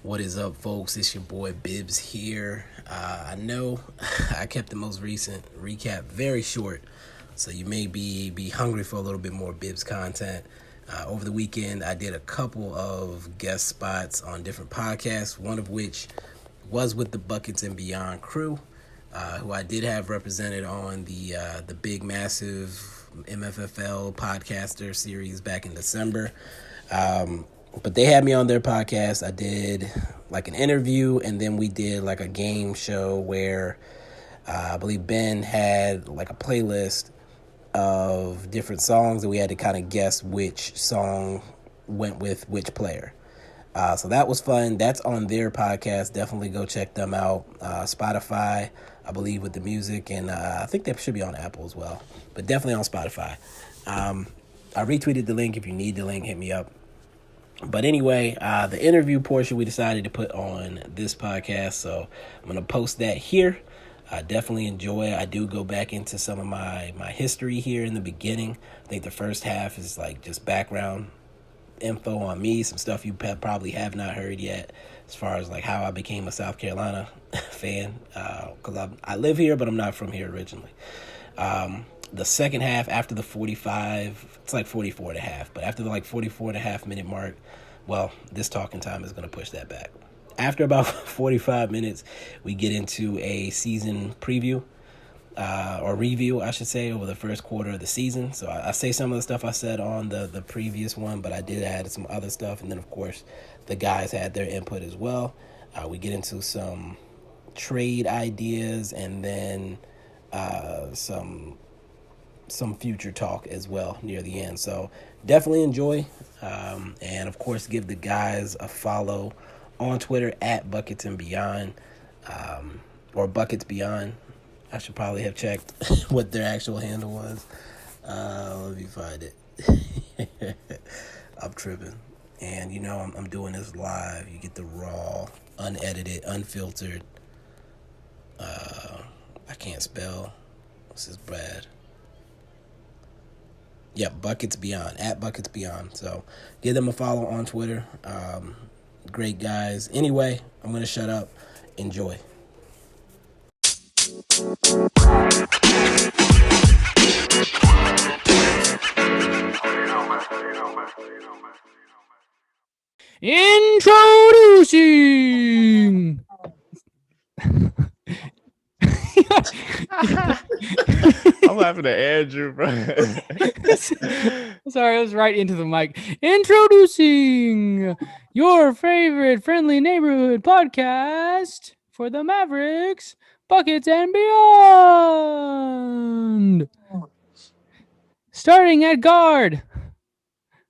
What is up, folks? It's your boy Bibbs here. I know I kept the most recent recap very short, so you may be hungry for a little bit more Bibbs content. Over the weekend, I did a couple of guest spots on different podcasts, one of which was with the Buckets and Beyond crew, who I did have represented on the big, massive MFFL podcaster series back in December. But they had me on their podcast. I did like an interview, and then we did like a game show where I believe Ben had like a playlist of different songs, and we had to kind of guess which song went with which player. So that was fun. That's on their podcast. Definitely go check them out. Spotify, I believe, with the music, and I think they should be on Apple as well, but definitely on Spotify. I retweeted the link. If you need the link, hit me up. But anyway, the interview portion we decided to put on this podcast, so I'm going to post that here. I definitely enjoy it. I do go back into some of my history here in the beginning. I think the first half is like just background info on me, some stuff you probably have not heard yet, as far as like how I became a South Carolina fan, because I live here, but I'm not from here originally. The second half, after the 45, it's like 44 and a half, but after the like 44 and a half minute mark, well, this talking time is going to push that back. After about 45 minutes, we get into a season preview, or review, I should say, over the first quarter of the season. So I say some of the stuff I said on the previous one, but I did add some other stuff. And then, of course, the guys had their input as well. We get into some trade ideas, and then some future talk as well near the end. So definitely enjoy, and of course give the guys a follow on Twitter at Buckets and Beyond, or Buckets Beyond. I should probably have checked what their actual handle was. Let me find it. I'm tripping, and you know I'm doing this live. You get the raw, unedited, unfiltered. I can't spell. This is Brad. Yeah, Buckets Beyond, at Buckets Beyond. So give them a follow on Twitter. Great guys. Anyway, I'm going to shut up. Enjoy. Introducing I'm laughing at Andrew, bro. Sorry, I was right into the mic. Introducing your favorite friendly neighborhood podcast for the Mavericks, Buckets and Beyond. Starting at guard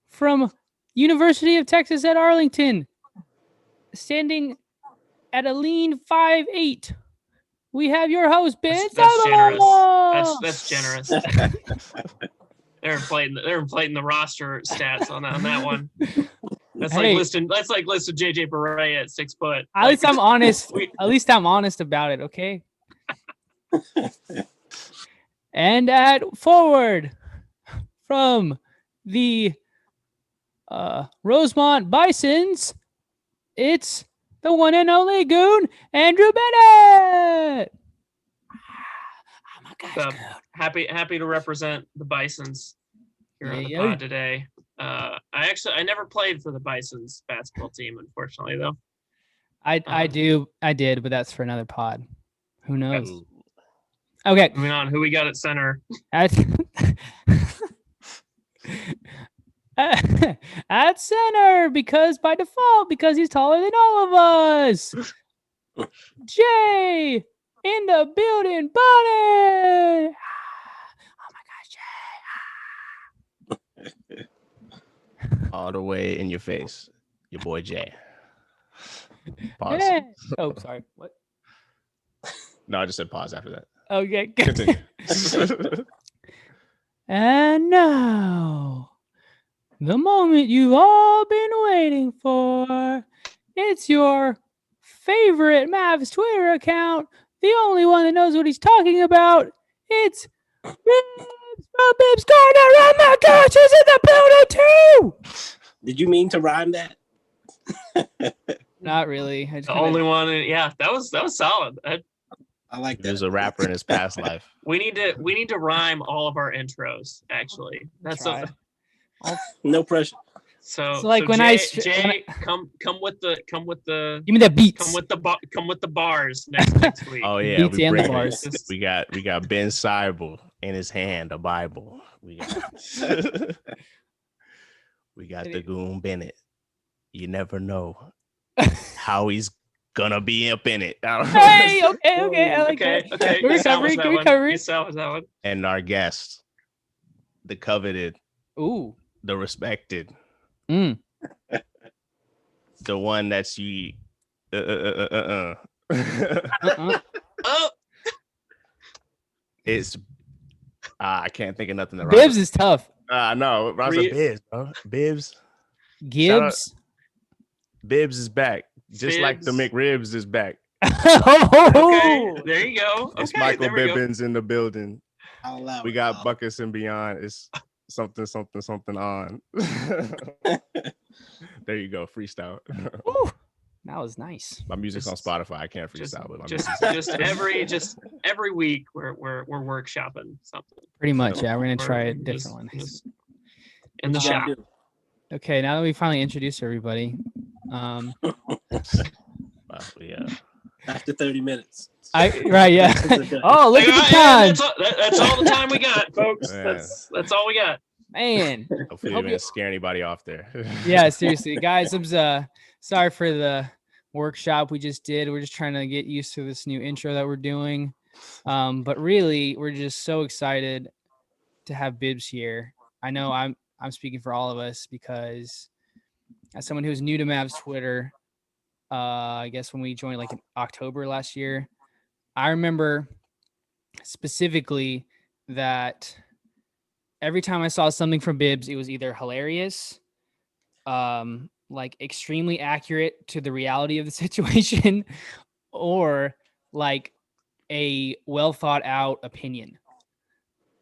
from University of Texas at Arlington, standing at a lean 5'8". We have your host, Ben. That's generous. That's generous. They're inflating the roster stats on that one. That's like listing JJ Barea at 6 foot. At least I'm honest. At least I'm honest about it, okay? And at forward from the Rosemont Bisons, it's the one and only goon, Andrew Bennett. Oh my gosh, happy to represent the Bisons here on the pod today. I never played for the Bisons basketball team, unfortunately, though. I did, but that's for another pod. Who knows? Okay. Moving on, who we got at center? At center, because by default, because he's taller than all of us. Jay in the building, buddy. Oh my gosh, Jay. All the way in your face, your boy Jay. Pause. Yeah. Oh, sorry. What? No, I just said pause after that. Okay. Continue. And now, the moment you've all been waiting for. It's your favorite Mavs Twitter account, the only one that knows what he's talking about. It's Bibbs from Bibbs Corner. Oh my gosh, he's in the building too! Did you mean to rhyme that? Not really. The only one. Yeah, that was solid. I like He that. was a rapper in his past life. We need to rhyme all of our intros. Actually, that's Try. No pressure. So like when Jay, come with the Give me that beats. come with the bars next week. Oh yeah, Beats and the bring bars. it. We got Ben Seibel in his hand, a Bible. We got the Goon Bennett. You never know how he's gonna be up in it. I don't know. Hey, okay, I like Okay. that. Good recovery. You salvage that one. And our guest, the coveted, Ooh. the respected, Mm. the one that's you. Oh, It's I can't think of nothing. That Bibbs is tough. No, Rosa Bibbs, bro. Bibbs. Gibbs. Bibbs is back, just like the McRibs is back. okay. There you go. It's Okay, Michael there we go. Bibbins in the building. I'll We got Buckets and Beyond. It's something on. There you go, freestyle. Ooh, that was nice. My music's on Spotify. I can't Just freestyle, but my just every week we're workshopping something. Pretty much, yeah. We're gonna try a Just- different one. just in the shop. Okay, now that we finally introduced everybody, yeah. After 30 minutes. right, yeah. Oh, look at the Yeah, time, that's all the time we got, folks. Yeah. That's all we got. man. Hopefully, Hope we you- didn't scare anybody off there. Yeah, seriously, guys. I'm sorry for the workshop we just did. We're just trying to get used to this new intro that we're doing, but really, we're just so excited to have Bibbs here. I know I'm speaking for all of us because as someone who's new to Mavs Twitter, I guess when we joined like in October last year, I remember specifically that every time I saw something from Bibbs, it was either hilarious, like extremely accurate to the reality of the situation, or like a well thought out opinion.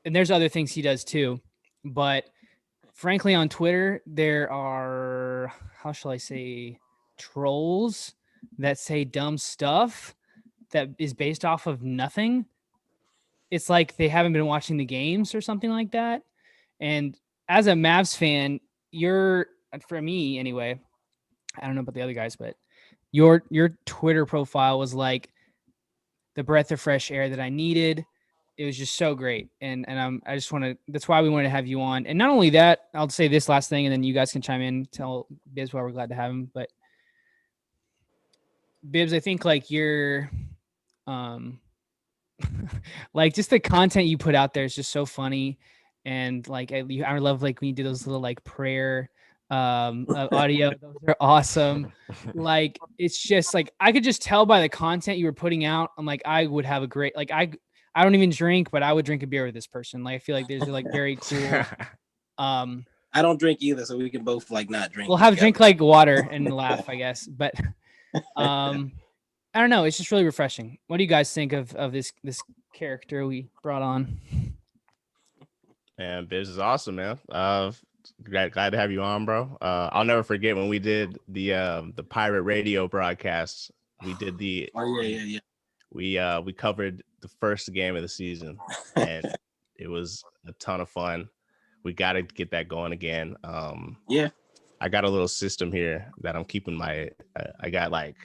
And there's other things he does too, but frankly, on Twitter, there are, how shall I say, trolls that say dumb stuff that is based off of nothing. It's like they haven't been watching the games or something like that. And as a Mavs fan, for me anyway, I don't know about the other guys, but your Twitter profile was like the breath of fresh air that I needed. It was just so great. And I just want to, that's why we wanted to have you on. And not only that, I'll say this last thing and then you guys can chime in, tell Bibbs why we're glad to have him. But Bibbs, I think like you're, like just the content you put out there is just so funny. And like, I love like when you do those little like prayer audio. Those are awesome. Like, it's just like, I could just tell by the content you were putting out. I'm like, I would have a great, like, I don't even drink, but I would drink a beer with this person. Like, I feel like there's like very cool. I don't drink either, so we can both like not drink. We'll have drink like water and laugh, I guess. But I don't know. It's just really refreshing. What do you guys think of this character we brought on? Man, Biz is awesome, man. Glad to have you on, bro. I'll never forget when we did the pirate radio broadcast. We did the yeah. We covered the first game of the season, and it was a ton of fun. We got to get that going again. Yeah, I got a little system here that I'm keeping I got like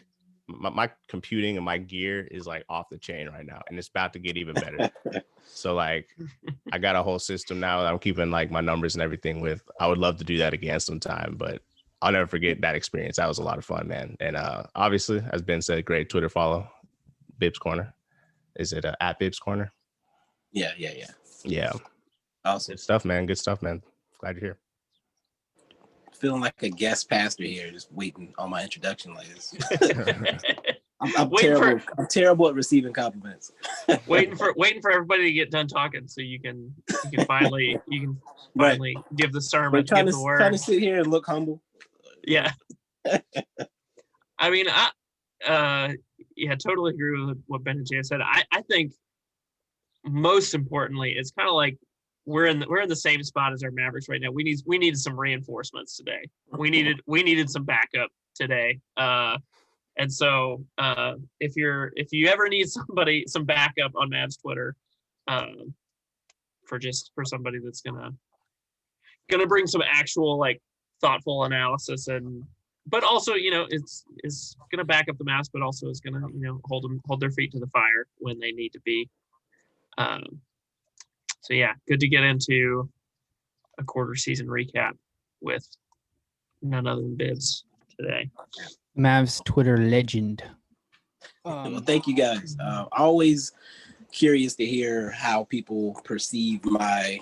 my computing and my gear is like off the chain right now, and it's about to get even better. So like I got a whole system now that I'm keeping like my numbers and everything with. I would love to do that again sometime, but I'll never forget that experience. That was a lot of fun, man. And obviously, as Ben said, great Twitter follow. Bibbs Corner. Is it at Bibbs Corner? Yeah. Awesome stuff, man. Good stuff, man. Glad you're here. Feeling like a guest pastor here, just waiting on my introduction like this. I'm terrible. I'm terrible at receiving compliments. waiting for everybody to get done talking, so you can finally give the sermon, give the word. Trying to sit here and look humble. Yeah. I mean, I totally agree with what Ben and Jay said. I think most importantly, it's kind of like we're in the same spot as our Mavericks right now. We needed some reinforcements today. We needed some backup today. And so if you ever need some backup on Mavs Twitter, for somebody that's gonna bring some actual like thoughtful analysis, and but also is gonna back up the Mavs, but also is gonna hold their feet to the fire when they need to be. So yeah, good to get into a quarter season recap with none other than Bibbs today. Mavs Twitter legend. Well, thank you guys. Always curious to hear how people perceive my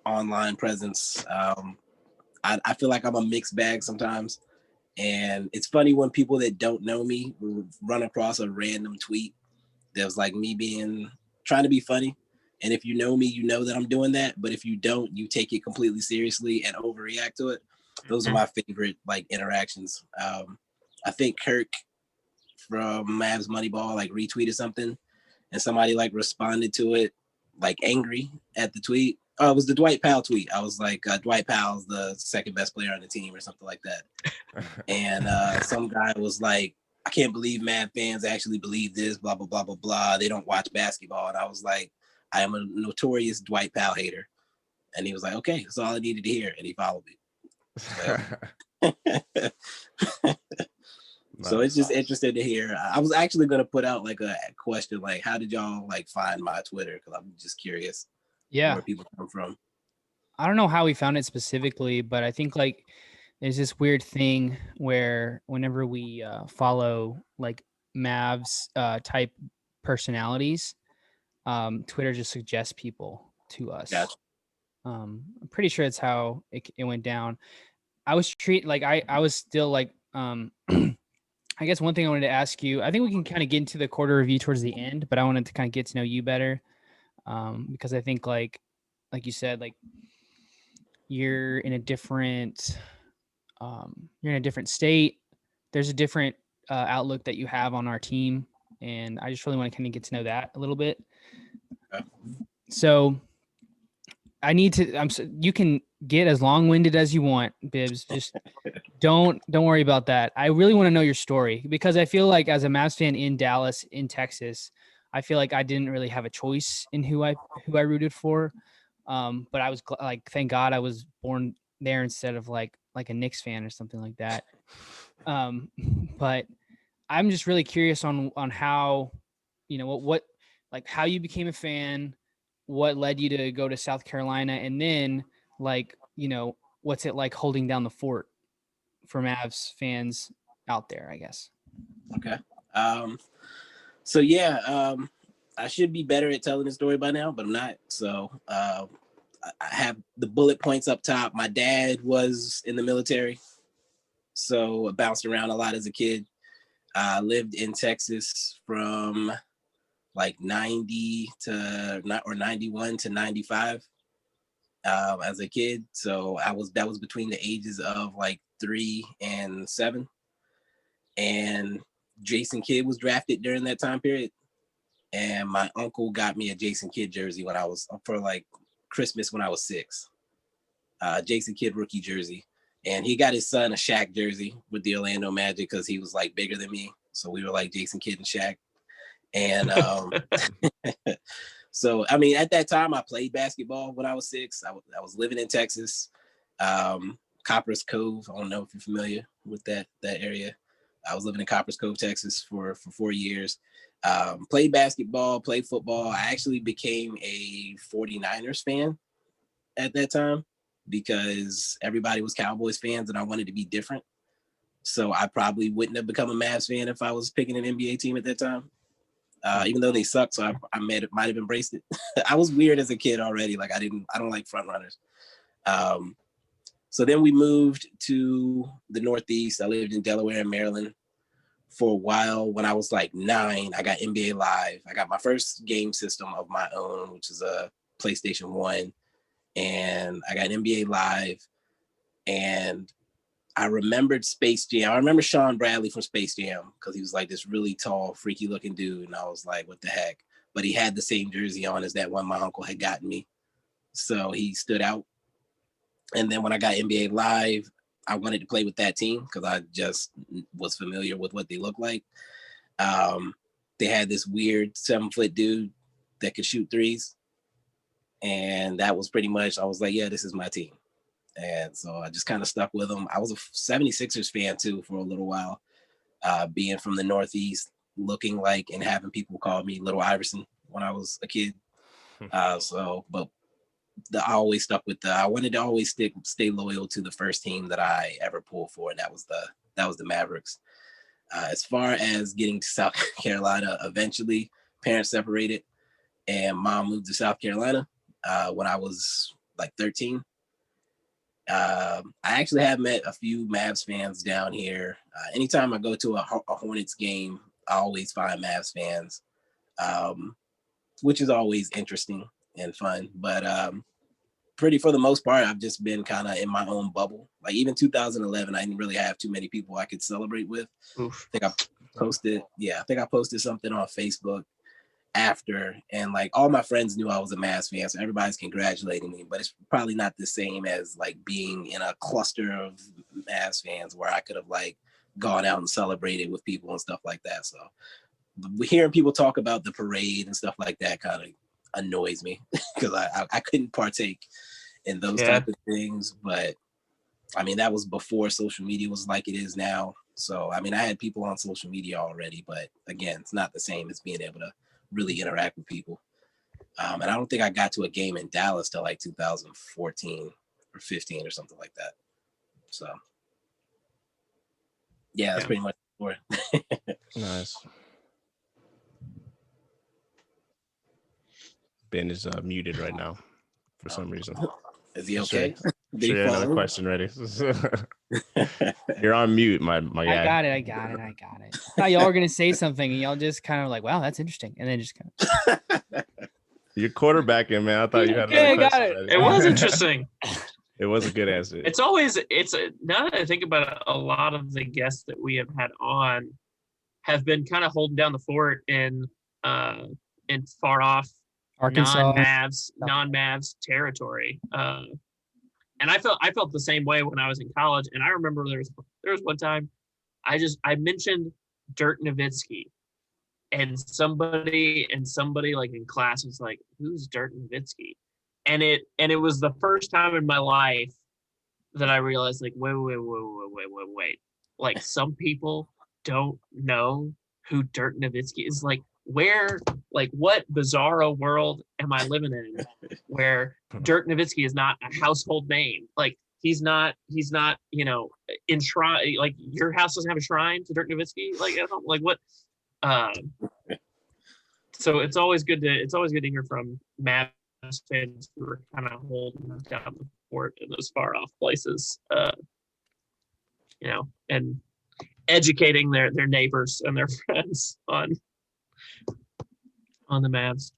online presence. I feel like I'm a mixed bag sometimes. And it's funny when people that don't know me run across a random tweet that was like me trying to be funny. And if you know me, you know that I'm doing that. But if you don't, you take it completely seriously and overreact to it. Those are my favorite like interactions. I think Kirk from Mavs Moneyball like retweeted something, and somebody like responded to it like angry at the tweet. Oh, it was the Dwight Powell tweet. I was like, Dwight Powell's the second best player on the team or something like that. And some guy was like, I can't believe Mavs fans actually believe this, blah, blah, blah, blah, blah. They don't watch basketball. And I was like, I am a notorious Dwight Powell hater. And he was like, okay, that's all I needed to hear. And he followed me. So it's just interesting to hear. I was actually going to put out like a question, like, how did y'all like find my Twitter? Because I'm just curious where people come from. I don't know how we found it specifically, but I think like there's this weird thing where whenever we follow like Mavs type personalities, Twitter just suggests people to us. Gotcha. I'm pretty sure it's how it went down. I was I was still like, I guess one thing I wanted to ask you, I think we can kind of get into the quarter review towards the end, but I wanted to kind of get to know you better. Because I think like you said, like you're in a different state. There's a different outlook that you have on our team. And I just really want to kind of get to know that a little bit. Okay. So I need to, you can get as long-winded as you want, Bibbs. Just don't worry about that. I really want to know your story because I feel like as a Mavs fan in Dallas, in Texas, I feel like I didn't really have a choice in who I rooted for. But I was like, thank God I was born there instead of like a Knicks fan or something like that. But I'm just really curious on how, what like how you became a fan, what led you to go to South Carolina, and then like, what's it like holding down the fort for Mavs fans out there, I guess. Okay. So yeah, I should be better at telling the story by now, but I'm not. So I have the bullet points up top. My dad was in the military, so I bounced around a lot as a kid. I lived in Texas from like 90 to not or 91 to 95 as a kid. So that was between the ages of like 3 and 7. And Jason Kidd was drafted during that time period. And my uncle got me a Jason Kidd jersey for like Christmas when I was 6. Jason Kidd rookie jersey. And he got his son a Shaq jersey with the Orlando Magic because he was like bigger than me. So we were like Jason Kidd and Shaq. And so, I mean, at that time, I played basketball when I was 6. I was living in Texas, Copper's Cove. I don't know if you're familiar with that area. I was living in Copper's Cove, Texas for 4 years. Played basketball, played football. I actually became a 49ers fan at that time because everybody was Cowboys fans and I wanted to be different. So I probably wouldn't have become a Mavs fan if I was picking an NBA team at that time. Even though they sucked, so I might have embraced it. I was weird as a kid already. Like I don't like front runners. So then we moved to the Northeast. I lived in Delaware and Maryland for a while. When I was like 9, I got NBA Live. I got my first game system of my own, which is a PlayStation 1. And I got NBA Live. And I remembered Space Jam. I remember Sean Bradley from Space Jam because he was like this really tall, freaky looking dude. And I was like, what the heck? But he had the same jersey on as that one my uncle had gotten me. So he stood out. And then when I got NBA Live, I wanted to play with that team because I just was familiar with what they look like. They had this weird 7-foot dude that could shoot threes. And that was pretty much, I was like, yeah, this is my team. And so I just kind of stuck with them. I was a 76ers fan too for a little while, being from the Northeast, looking like and having people call me Little Iverson when I was a kid. But I always stuck with I wanted to always stay loyal to the first team that I ever pulled for, and that was the Mavericks. As far as getting to South Carolina, eventually parents separated, and mom moved to South Carolina when I was like 13. I actually have met a few Mavs fans down here. Anytime I go to a Hornets game, I always find Mavs fans, which is always interesting and fun. But for the most part, I've just been kind of in my own bubble. Like even 2011, I didn't really have too many people I could celebrate with. Oof. I think I posted something on Facebook after, and like all my friends knew I was a Mavs fan, so everybody's congratulating me, but it's probably not the same as like being in a cluster of Mavs fans where I could have like gone out and celebrated with people and stuff like that. So hearing people talk about the parade and stuff like that kind of annoys me because I couldn't partake in those type of things. But I mean, that was before social media was like it is now. So I mean, I had people on social media already, but again, it's not the same as being able to really interact with people. And I don't think I got to a game in Dallas till like 2014 or 15 or something like that. So yeah, that's pretty much for it. Nice. Ben is muted right now for some reason. Is he okay? Sure, you had another question ready. You're on mute, my guy. I got it. I thought y'all were gonna say something, and y'all just kind of like, "Wow, that's interesting," and then just kind of. You're quarterbacking, man. I thought you had another another question. got it. Ready. It was interesting. It was a good answer. Now that I think about it, a lot of the guests that we have had on have been kind of holding down the fort in far off Arkansas, non-Mavs territory. And I felt the same way when I was in college. And I remember there was one time I mentioned Dirk Nowitzki, and somebody like in class was like, "Who's Dirk Nowitzki?" And it was the first time in my life that I realized, like, wait. Like, some people don't know who Dirk Nowitzki is. Like, what bizarro world am I living in where Dirk Nowitzki is not a household name? Like, he's not, enshrined. Like, your house doesn't have a shrine to Dirk Nowitzki. Like, I don't like what. So it's always good to hear from Mavs fans who are kind of holding down the fort in those far off places, and educating their neighbors and their friends on the Mavs.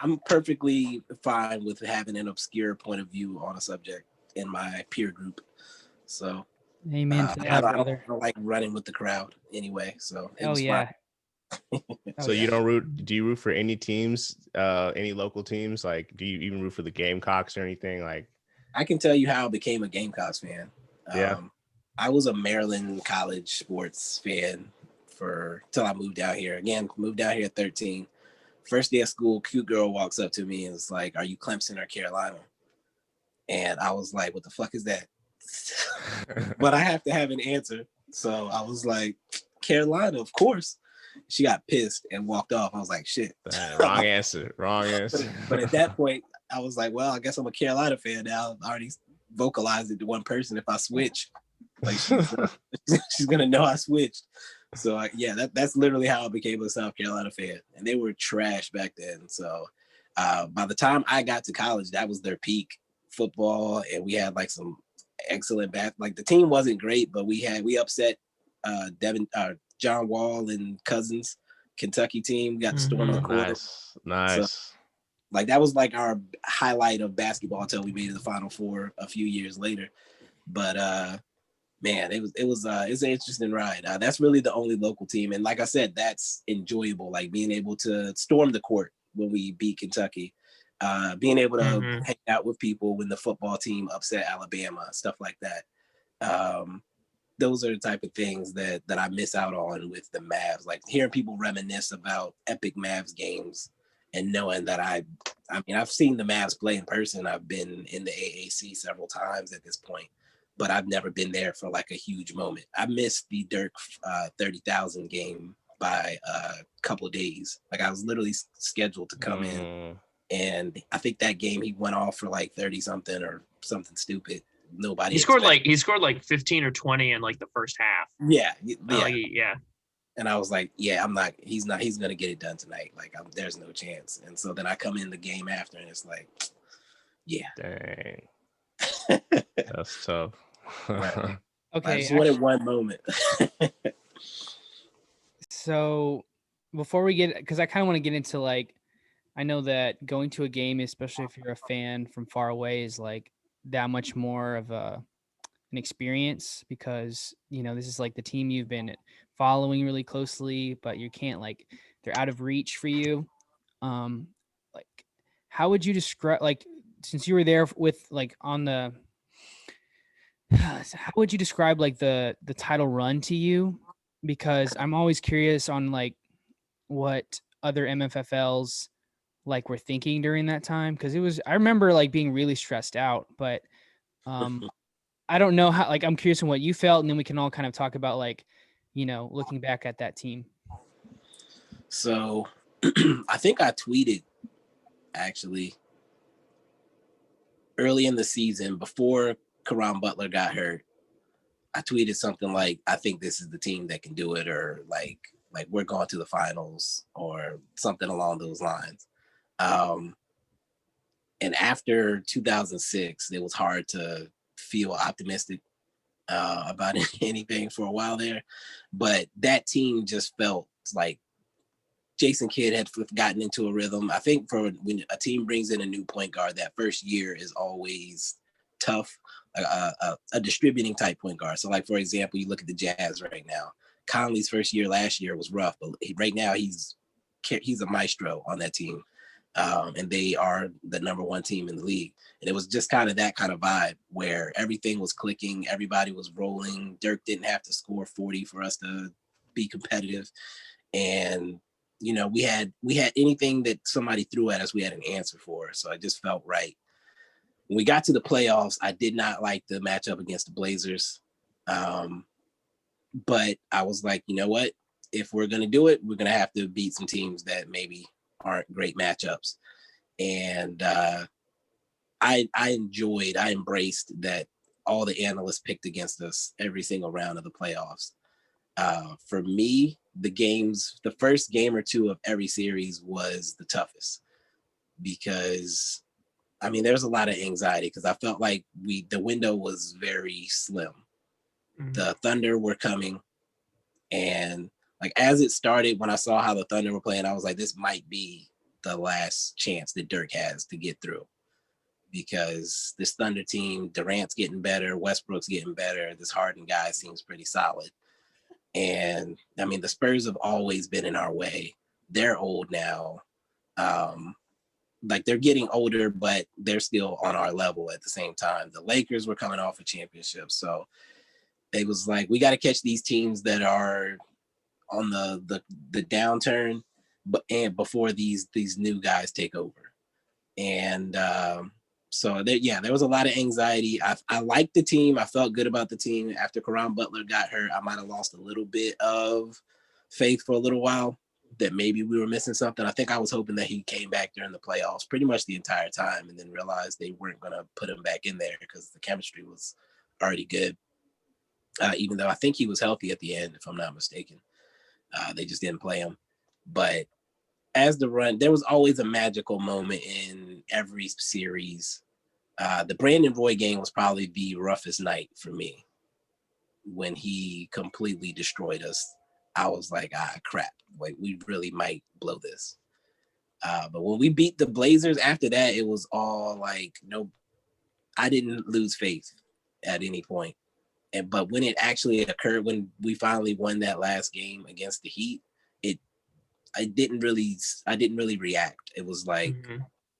I'm perfectly fine with having an obscure point of view on a subject in my peer group. So amen to that, brother. I don't like running with the crowd anyway. So yeah. So you don't root? Do you root for any teams? Any local teams? Like, do you even root for the Gamecocks or anything? Like, I can tell you how I became a Gamecocks fan. Yeah. I was a Maryland college sports fan till I moved down here. Again, moved down here at 13. First day of school, cute girl walks up to me and is like, "Are you Clemson or Carolina?" And I was like, "What the fuck is that?" But I have to have an answer. So I was like, "Carolina, of course." She got pissed and walked off. I was like, "Shit." Wrong answer. But at that point, I was like, "Well, I guess I'm a Carolina fan now." I already vocalized it to one person. If I switch, like she's gonna know I switched. So that's literally how I became a South Carolina fan. And they were trash back then. So by the time I got to college, that was their peak football, and we had like some excellent like the team wasn't great, but we upset John Wall and Cousins Kentucky team. Got the storm on the court. Nice. So, like that was like our highlight of basketball until we made it to the Final Four a few years later. But man, it's an interesting ride. That's really the only local team, and like I said, that's enjoyable. Like being able to storm the court when we beat Kentucky. being able to Mhm. hang out with people when the football team upset Alabama, stuff like that. Those are the type of things that I miss out on with the Mavs. Like hearing people reminisce about epic Mavs games and knowing that I mean, I've seen the Mavs play in person. I've been in the AAC several times at this point, but I've never been there for like a huge moment. I missed the Dirk 30,000 game by a couple of days. Like I was literally scheduled to come in, and I think that game he went off for like 30 something or something stupid. Nobody He scored like 15 or 20 in like the first half. Yeah. Yeah. And I was like, yeah, he's gonna get it done tonight. Like there's no chance. And so then I come in the game after and it's like, yeah. Dang. That's tough. Right. Okay. I just wanted one moment. So before we get, because I kind of want to get into like, I know that going to a game, especially if you're a fan from far away, is like that much more of an experience because, you know, this is like the team you've been following really closely, but you can't like, they're out of reach for you. Like, how would you describe, like, since you were there with like on the, how would you describe like the title run to you? Because I'm always curious on like what other MFFLs like were thinking during that time. Because I remember like being really stressed out, but I don't know how, like, I'm curious on what you felt, and then we can all kind of talk about like, you know, looking back at that team. So I think I tweeted actually early in the season before Karan Butler got hurt. I tweeted something like, I think this is the team that can do it, or like we're going to the finals or something along those lines. And after 2006, it was hard to feel optimistic about anything for a while there. But that team just felt like Jason Kidd had gotten into a rhythm. I think for when a team brings in a new point guard, that first year is always tough, a distributing type point guard. So like, for example, you look at the Jazz right now. Conley's first year last year was rough, but right now he's a maestro on that team. And they are the number one team in the league. And it was just kind of that kind of vibe where everything was clicking, everybody was rolling. Dirk didn't have to score 40 for us to be competitive. And, you know, we had anything that somebody threw at us, we had an answer for. So I just felt right. When we got to the playoffs, I did not like the matchup against the Blazers. But I was like, you know what? If we're going to do it, we're going to have to beat some teams that maybe aren't great matchups. And I embraced that all the analysts picked against us every single round of the playoffs. For me, the first game or two of every series was the toughest because, I mean, there's a lot of anxiety because I felt like the window was very slim. Mm-hmm. The Thunder were coming, and like as it started, when I saw how the Thunder were playing, I was like, this might be the last chance that Dirk has to get through because this Thunder team, Durant's getting better, Westbrook's getting better, this Harden guy seems pretty solid. And I mean, the Spurs have always been in our way. They're old now. Like they're getting older, but they're still on our level at the same time. The Lakers were coming off a championship. So it was like, we got to catch these teams that are on the downturn, and before these new guys take over. And so there was a lot of anxiety. I liked the team. I felt good about the team. After Karan Butler got hurt, I might have lost a little bit of faith for a little while that maybe we were missing something. I think I was hoping that he came back during the playoffs pretty much the entire time, and then realized they weren't going to put him back in there because the chemistry was already good. Even though I think he was healthy at the end, if I'm not mistaken. They just didn't play him. But as the run, there was always a magical moment in every series. The Brandon Roy game was probably the roughest night for me. When he completely destroyed us, I was like, crap. Like, we really might blow this. But when we beat the Blazers after that, it was all like, no, I didn't lose faith at any point. But when it actually occurred, when we finally won that last game against the Heat, I didn't really react. It was like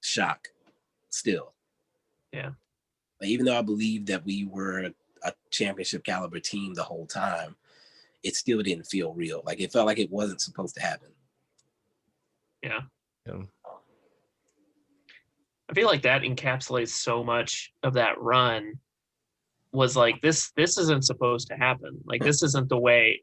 shock still. Yeah. Like, even though I believe that we were a championship caliber team the whole time, it still didn't feel real. Like, it felt like it wasn't supposed to happen. Yeah. Yeah. I feel like that encapsulates so much of that run. Was like, this isn't supposed to happen. Like, this isn't the way,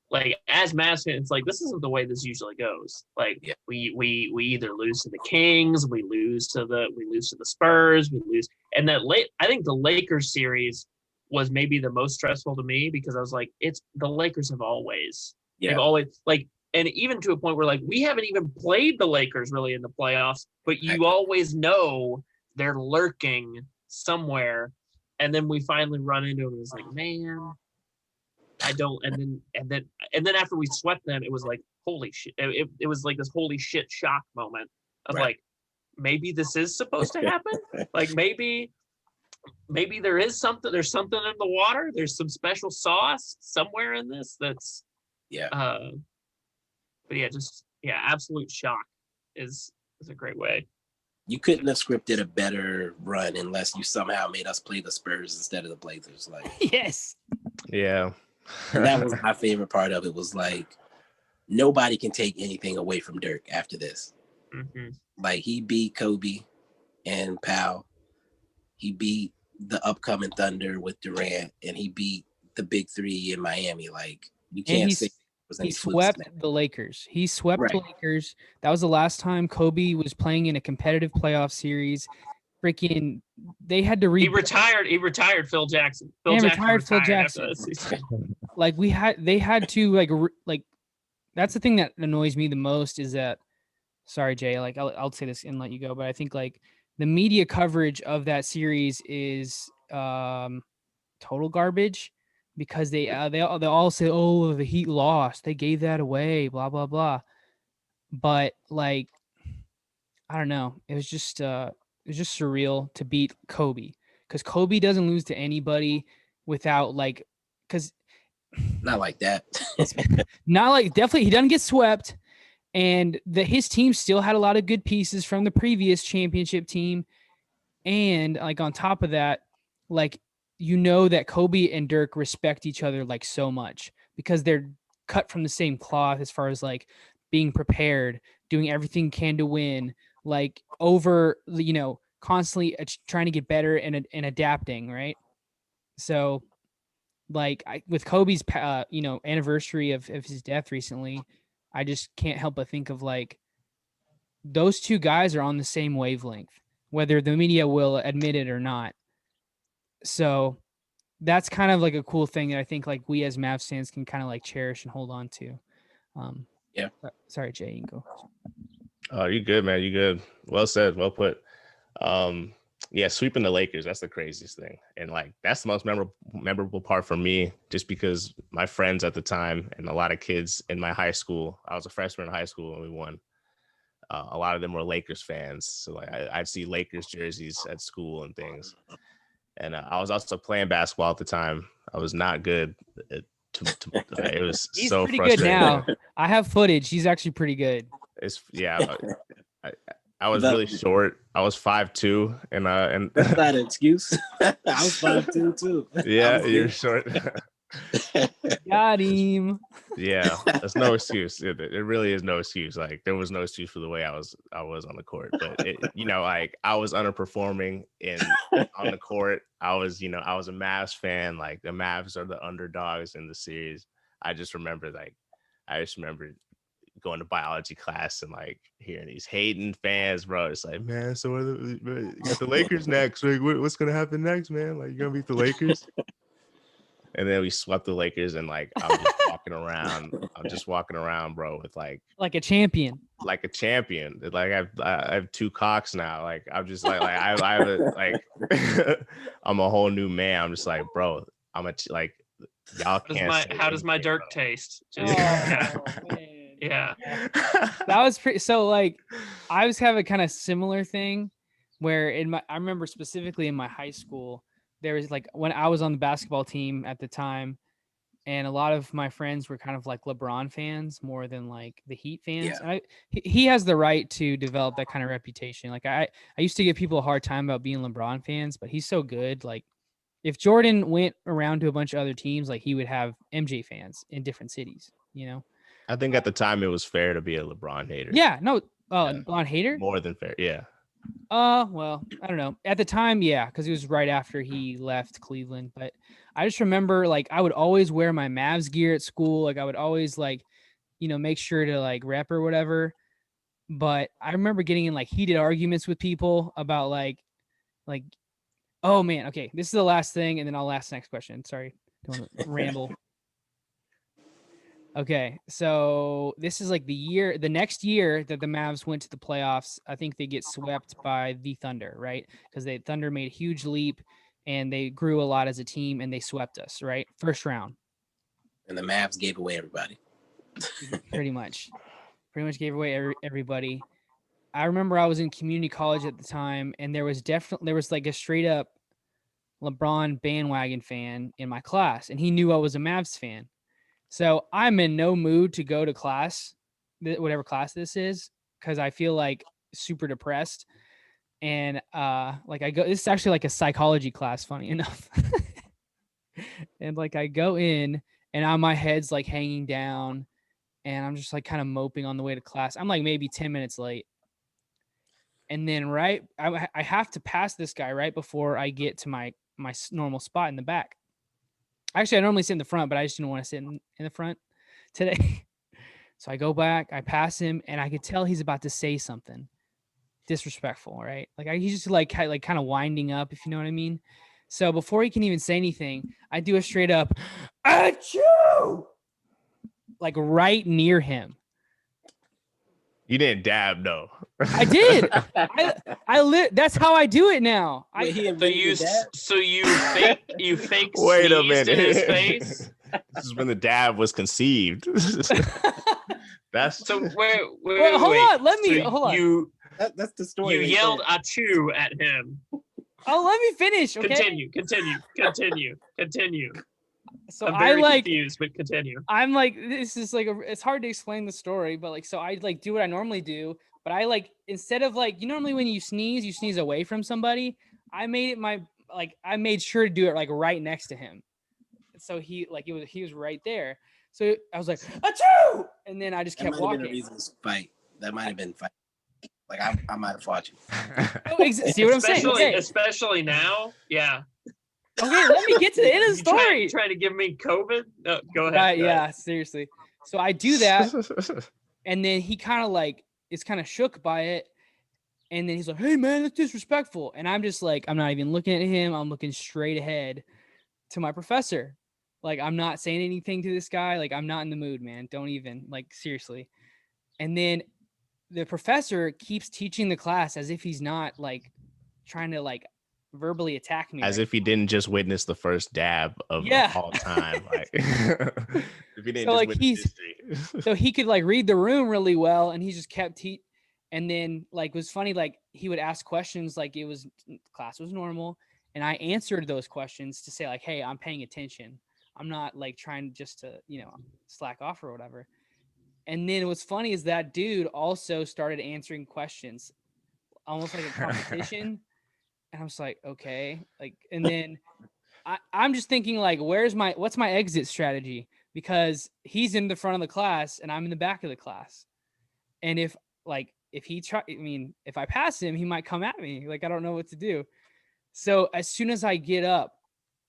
like, as Mavs fans, it's like, this isn't the way this usually goes. Like, Yeah. we either lose to the Kings, we lose to the Spurs, we lose. And I think the Lakers series was maybe the most stressful to me, because I was like, it's the Lakers have always, they've always, like, and even to a point where, like, we haven't even played the Lakers really in the playoffs, but you always know they're lurking somewhere. And then we finally run into them, and it's like, man, I don't. And then after we swept them, it was like, holy shit! It was like this holy shit shock moment of like, maybe this is supposed to happen. Like, maybe there's something in the water. There's some special sauce somewhere in this that's but absolute shock is a great way. You couldn't have scripted a better run unless you somehow made us play the Spurs instead of the Blazers. Like, yes. Yeah. And that was my favorite part of it, was like, nobody can take anything away from Dirk after this. Mm-hmm. Like, he beat Kobe and Powell. He beat the upcoming Thunder with Durant, and he beat the big three in Miami. Like, you can't say he swept the Lakers. He swept the Lakers. That was the last time Kobe was playing in a competitive playoff series. Freaking, they had to He retired Phil Jackson. Phil Jackson. Like, they had to like. That's the thing that annoys me the most, is that, sorry, Jay, like, I'll say this and let you go, but I think, like, the media coverage of that series is total garbage, because they all say, oh, the Heat lost, they gave that away, blah blah blah. But, like, I don't know, it was just surreal to beat Kobe, because Kobe doesn't lose to anybody without, like, because not like that. Not like, definitely he doesn't get swept, and his team still had a lot of good pieces from the previous championship team, and, like, on top of that, like, you know that Kobe and Dirk respect each other, like, so much, because they're cut from the same cloth as far as, like, being prepared, doing everything can to win, like, over, constantly trying to get better and adapting, right? So, like, with Kobe's anniversary of his death recently, I just can't help but think of, like, those two guys are on the same wavelength, whether the media will admit it or not. So that's kind of like a cool thing that I think, like, we as Mavs fans can kind of, like, cherish and hold on to. Sorry, Jay, you can go. Oh, you good, man. You good. Well said. Well put. Yeah, sweeping the Lakers, that's the craziest thing. And, like, that's the most memorable part for me, just because my friends at the time and a lot of kids in my high school, I was a freshman in high school when we won. A lot of them were Lakers fans. So, like, I'd see Lakers jerseys at school and things. And I was also playing basketball at the time. I was not good. It was He's so pretty frustrating. Good now. I have footage. He's actually pretty good. I was really short. I was 5'2", and that's not an excuse. I was 5'2" too. Yeah, you're short. Got him. Yeah, that's no excuse. It really is no excuse. Like, there was no excuse for the way I was on the court. But like, I was underperforming on the court. I was a Mavs fan. Like, the Mavs are the underdogs in the series. I just remember going to biology class and, like, hearing these hating fans, bro. It's like, man, so you got the Lakers next. Like, what's gonna happen next, man? Like, you gonna beat the Lakers? And then we swept the Lakers, and, like, I'm just walking around, bro, with, like a champion. Like a champion. Like, I have two cocks now. Like, I'm just like I have a, I'm a whole new man. I'm just like, bro, like, y'all can't. How does my Dirk taste? Just, yeah. That was pretty. So, like, I was having a kind of similar thing where I remember specifically in my high school, there was, like, when I was on the basketball team at the time, And a lot of my friends were kind of like LeBron fans more than like the Heat fans. Yeah. And he has the right to develop that kind of reputation. Like I used to give people a hard time about being LeBron fans, but he's so good. Like if Jordan went around to a bunch of other teams, like he would have MJ fans in different cities, you know? I think at the time it was fair to be a LeBron hater. Yeah, no. Oh, Yeah. LeBron hater? More than fair. Yeah. Well, I don't know. At the time, yeah, because it was right after he left Cleveland. But I just remember, like, I would always wear my Mavs gear at school. Like, I would always, like, make sure to, like, rep or whatever. But I remember getting in, like, heated arguments with people about, like, oh, man, okay, this is the last thing, and then I'll ask the next question. Sorry, don't want to ramble. Okay, so this is like the next year that the Mavs went to the playoffs. I think they get swept by the Thunder, right? Because the Thunder made a huge leap and they grew a lot as a team and they swept us, right? First round. And the Mavs gave away everybody. Pretty much gave away everybody. I remember I was in community college at the time and there was like a straight up LeBron bandwagon fan in my class and he knew I was a Mavs fan. So I'm in no mood to go to class, whatever class this is, because I feel like super depressed. And like I go, this is actually like a psychology class, funny enough. And like I go in and my head's like hanging down and I'm just like kind of moping on the way to class. I'm like maybe 10 minutes late. And then I have to pass this guy right before I get to my normal spot in the back. Actually, I normally sit in the front, but I just didn't want to sit in the front today. So I go back, I pass him, and I could tell he's about to say something disrespectful, right? Like he's just like kind of winding up, if you know what I mean. So before he can even say anything, I do a straight up, achoo! Like right near him. You didn't dab, though. I did. That's how I do it now. So you fake Wait a sneezed minute. in his face. This is when the dab was conceived. That's So wait, hold on. Hold on. That's the story. You yelled "achoo" at him. Oh, let me finish. Okay. Continue. So I'm very I like confused, but continue. I'm like, this is like it's hard to explain the story, but like, so I like do what I normally do, but I like instead of like normally when you sneeze away from somebody. I made it I made sure to do it like right next to him, so he was right there. So I was like, achoo! And then I just kept walking. That might have been a reason to fight. That might have been fight. Like I might have fought you. See what I'm saying? Okay. Especially now, yeah. Okay, let me get to the end of the story. Trying to give me COVID? No, go ahead. Yeah, seriously. So I do that, and then he kind of like is kind of shook by it, and then he's like, "Hey, man, that's disrespectful." And I'm just like, I'm not even looking at him. I'm looking straight ahead to my professor. Like, I'm not saying anything to this guy. Like, I'm not in the mood, man. Don't even, like, seriously. And then the professor keeps teaching the class as if he's not, like, trying to, like, verbally attack me. As if he didn't just witness the first dab of all time. Like, if he didn't witness history. So he could, like, read the room really well, and he just kept and then, like, it was funny, like, he would ask questions like class was normal, and I answered those questions to say, like, hey, I'm paying attention. I'm not like trying just to, slack off or whatever. And then what's funny is that dude also started answering questions almost like a competition. And I was like, okay. Like, and then I'm just thinking like, what's my exit strategy? Because he's in the front of the class and I'm in the back of the class. And if I pass him, he might come at me. Like, I don't know what to do. So as soon as I get up,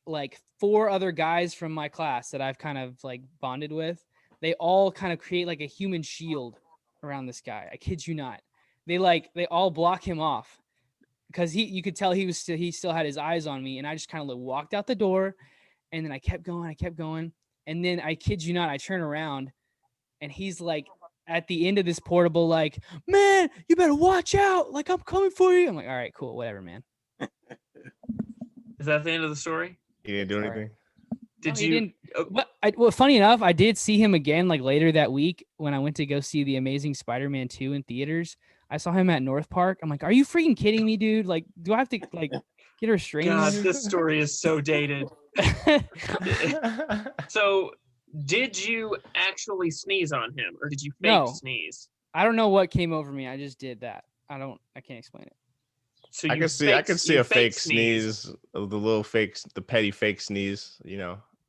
like 4 other guys from my class that I've kind of like bonded with, they all kind of create like a human shield around this guy. I kid you not. They all block him off because you could tell he still had his eyes on me. And I just kind of like walked out the door and then I kept going. And then I kid you not, I turn around and he's like at the end of this portable, like, man, you better watch out. Like, I'm coming for you. I'm like, all right, cool. Whatever, man. Is that the end of the story? He didn't do anything. Well, funny enough, I did see him again like later that week when I went to go see The Amazing Spider-Man 2 in theaters. I saw him at North Park. I'm like, are you freaking kidding me, dude? Like, do I have to like get a restraining order? God, this story is so dated. So Did you actually sneeze on him, or did you fake No. sneeze? I don't know what came over me. I just did that. I can't explain it. So I you can see you a fake sneeze, the little fake, the petty fake sneeze,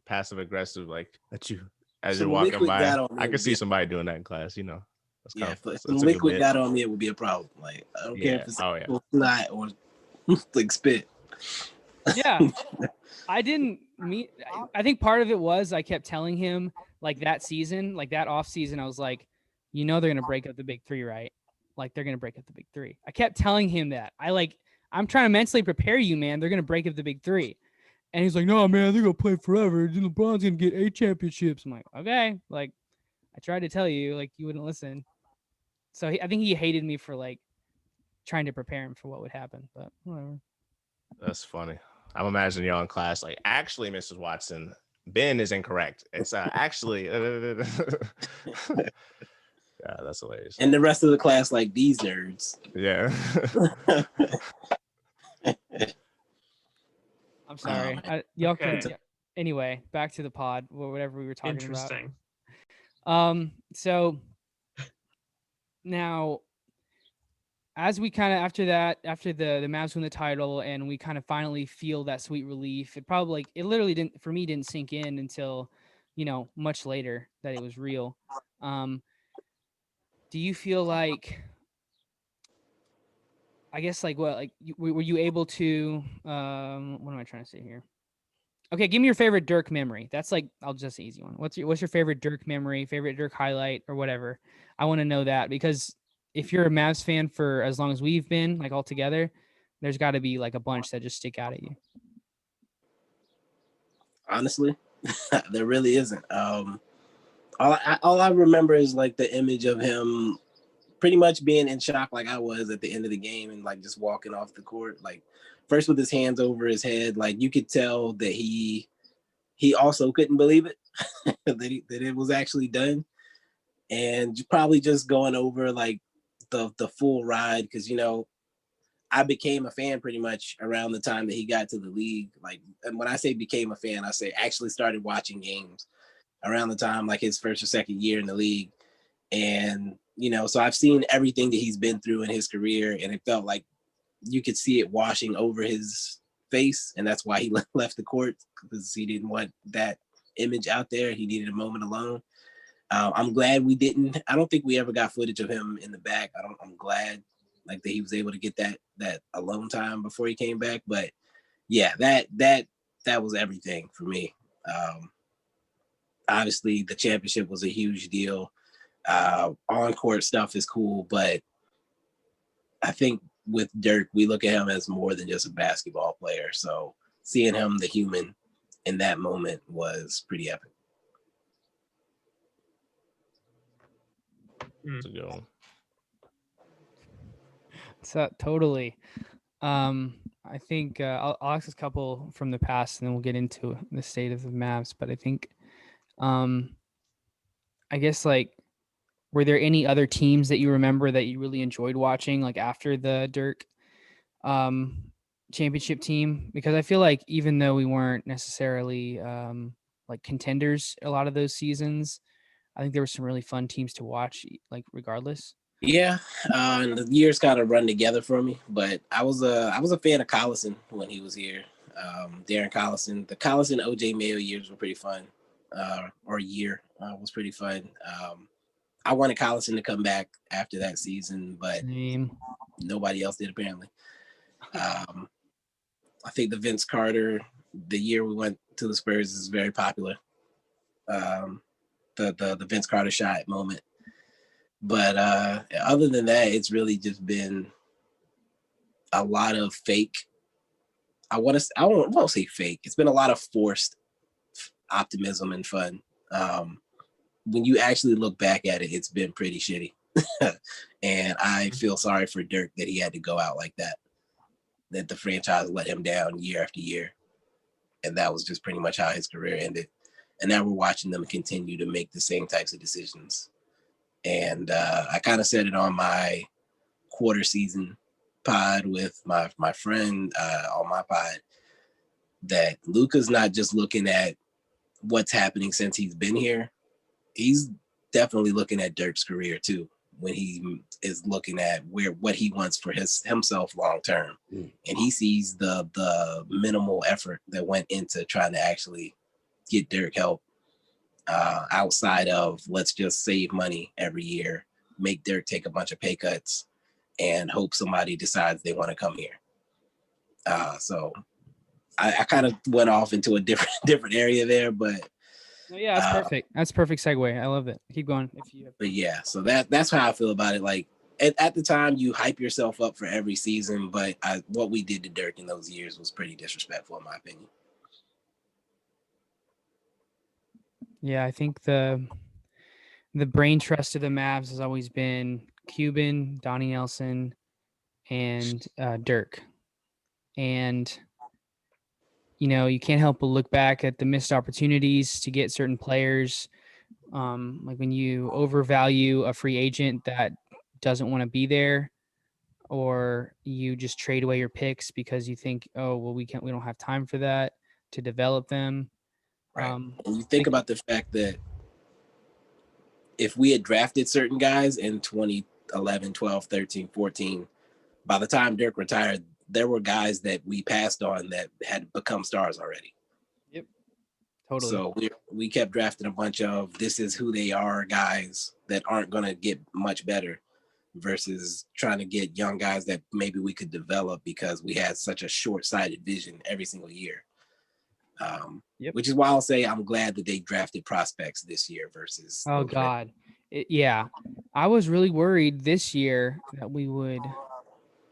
passive aggressive, like that you as you're Some walking liquid by. got on me. I can see somebody doing that in class, That's Yeah, if some that's a good liquid bit. got on me, it would be a problem. Like, I don't care if it's snot or like spit. Yeah. I didn't mean. I think part of it was I kept telling him like that season, like that off season, I was like, they're gonna break up the big three, right? Like they're gonna break up the big three. I kept telling him that. I'm trying to mentally prepare you, man. They're gonna break up the big three. And he's like, no, man, they're gonna play forever. LeBron's gonna get 8 championships. I'm like, okay. Like, I tried to tell you, like you wouldn't listen. So I think he hated me for like trying to prepare him for what would happen. But whatever. That's funny. I'm imagining y'all in class, like, actually, Mrs. Watson, Ben is incorrect. It's actually. Yeah, that's hilarious. And the rest of the class, like, these nerds. Yeah. I'm sorry. Y'all can. Anyway, back to the pod, whatever we were talking about. Interesting. So now, as we kind of after the Mavs win the title and we kind of finally feel that sweet relief, it literally didn't sink in until, much later that it was real. Do you feel like, I guess, like what, like were you able to, what am I trying to say here? Okay, give me your favorite Dirk memory. That's like, I'll just easy one. What's your favorite Dirk memory, favorite Dirk highlight, or whatever? I want to know that, because if you're a Mavs fan for as long as we've been, like all together, there's got to be like a bunch that just stick out at you. Honestly, there really isn't. All I remember is like the image of him pretty much being in shock like I was at the end of the game and like just walking off the court, like first with his hands over his head. Like you could tell that he also couldn't believe it, that it was actually done. And probably just going over like the full ride, because I became a fan pretty much around the time that he got to the league. Like, and when I say became a fan, I say actually started watching games around the time like his first or second year in the league. And so I've seen everything that he's been through in his career, and it felt like you could see it washing over his face, and that's why he left the court, because he didn't want that image out there. He needed a moment alone. I'm glad we didn't. I don't think we ever got footage of him in the back. I'm glad like that he was able to get that alone time before he came back. But yeah, that was everything for me. Obviously, the championship was a huge deal. On-court stuff is cool, but I think with Dirk, we look at him as more than just a basketball player. So seeing him, the human, in that moment was pretty epic. That's a good one. So totally. I think I'll ask a couple from the past, and then we'll get into the state of the Mavs. But I think, I guess, like, were there any other teams that you remember that you really enjoyed watching, like after the Dirk championship team? Because I feel like even though we weren't necessarily like contenders a lot of those seasons, I think there were some really fun teams to watch, like regardless. Yeah, and the years kind of run together for me, but I was a fan of Collison when he was here. Darren Collison, the Collison OJ Mayo years were pretty fun, was pretty fun. I wanted Collison to come back after that season, but nobody else did apparently. I think the Vince Carter, the year we went to the Spurs, is very popular. The Vince Carter shot moment. But other than that, it's really just been a lot of fake. I won't say fake. It's been a lot of forced optimism and fun. When you actually look back at it, it's been pretty shitty. And I feel sorry for Dirk that he had to go out like that, that the franchise let him down year after year. And that was just pretty much how his career ended. And now we're watching them continue to make the same types of decisions. And I kind of said it on my quarter season pod with my friend on my pod, that Luka's not just looking at what's happening since he's been here, he's definitely looking at Dirk's career too, when he is looking at what he wants for himself long term. And he sees the minimal effort that went into trying to actually get Dirk help, outside of let's just save money every year, make Dirk take a bunch of pay cuts, and hope somebody decides they want to come here. So I kind of went off into a different area there, but yeah, that's perfect. That's a perfect segue. I love it. Keep going. But yeah, so that's how I feel about it. Like at the time, you hype yourself up for every season, but what we did to Dirk in those years was pretty disrespectful, in my opinion. Yeah, I think the brain trust of the Mavs has always been Cuban, Donnie Nelson, and Dirk. And you can't help but look back at the missed opportunities to get certain players. Like when you overvalue a free agent that doesn't want to be there, or you just trade away your picks because you think, oh, well, we don't have time for that to develop them. Right. And you think about the fact that if we had drafted certain guys in 2011, 12, 13, 14, by the time Dirk retired, there were guys that we passed on that had become stars already. Yep. Totally. So we kept drafting a bunch of this is who they are guys that aren't going to get much better, versus trying to get young guys that maybe we could develop because we had such a short-sighted vision every single year. Which is why I'll say I'm glad that they drafted prospects this year versus. Oh God. Yeah. I was really worried this year that we would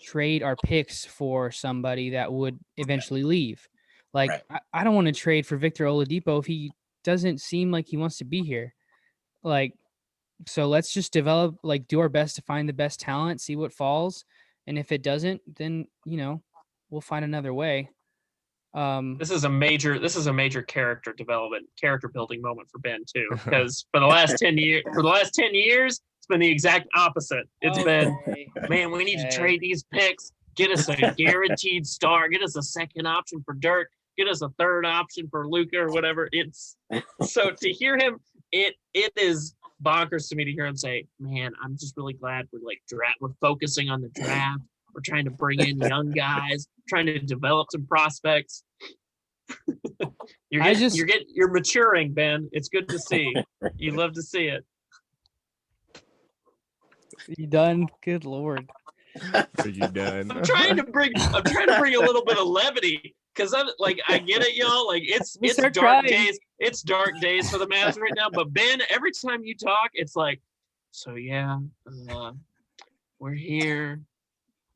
trade our picks for somebody that would eventually leave. Like, right. I don't want to trade for Victor Oladipo if he doesn't seem like he wants to be here. Like, so let's just develop, like, do our best to find the best talent, see what falls. And if it doesn't, then, we'll find another way. This is a major character building moment for Ben too, because for the last 10 years, it's been the exact opposite. It's been, man, we need to trade these picks, get us a guaranteed star, get us a second option for Dirk, get us a third option for Luka or whatever. It's so to hear him, it is bonkers to me to hear him say, man, I'm just really glad we're focusing on the draft. We're trying to bring in young guys, trying to develop some prospects. You're maturing, Ben. It's good to see. You love to see it. You done? Good Lord. Are you done? I'm trying to bring a little bit of levity, because I get it, y'all. Like it's dark days. It's dark days for the Mavs right now. But Ben, every time you talk, it's like, so yeah, we're here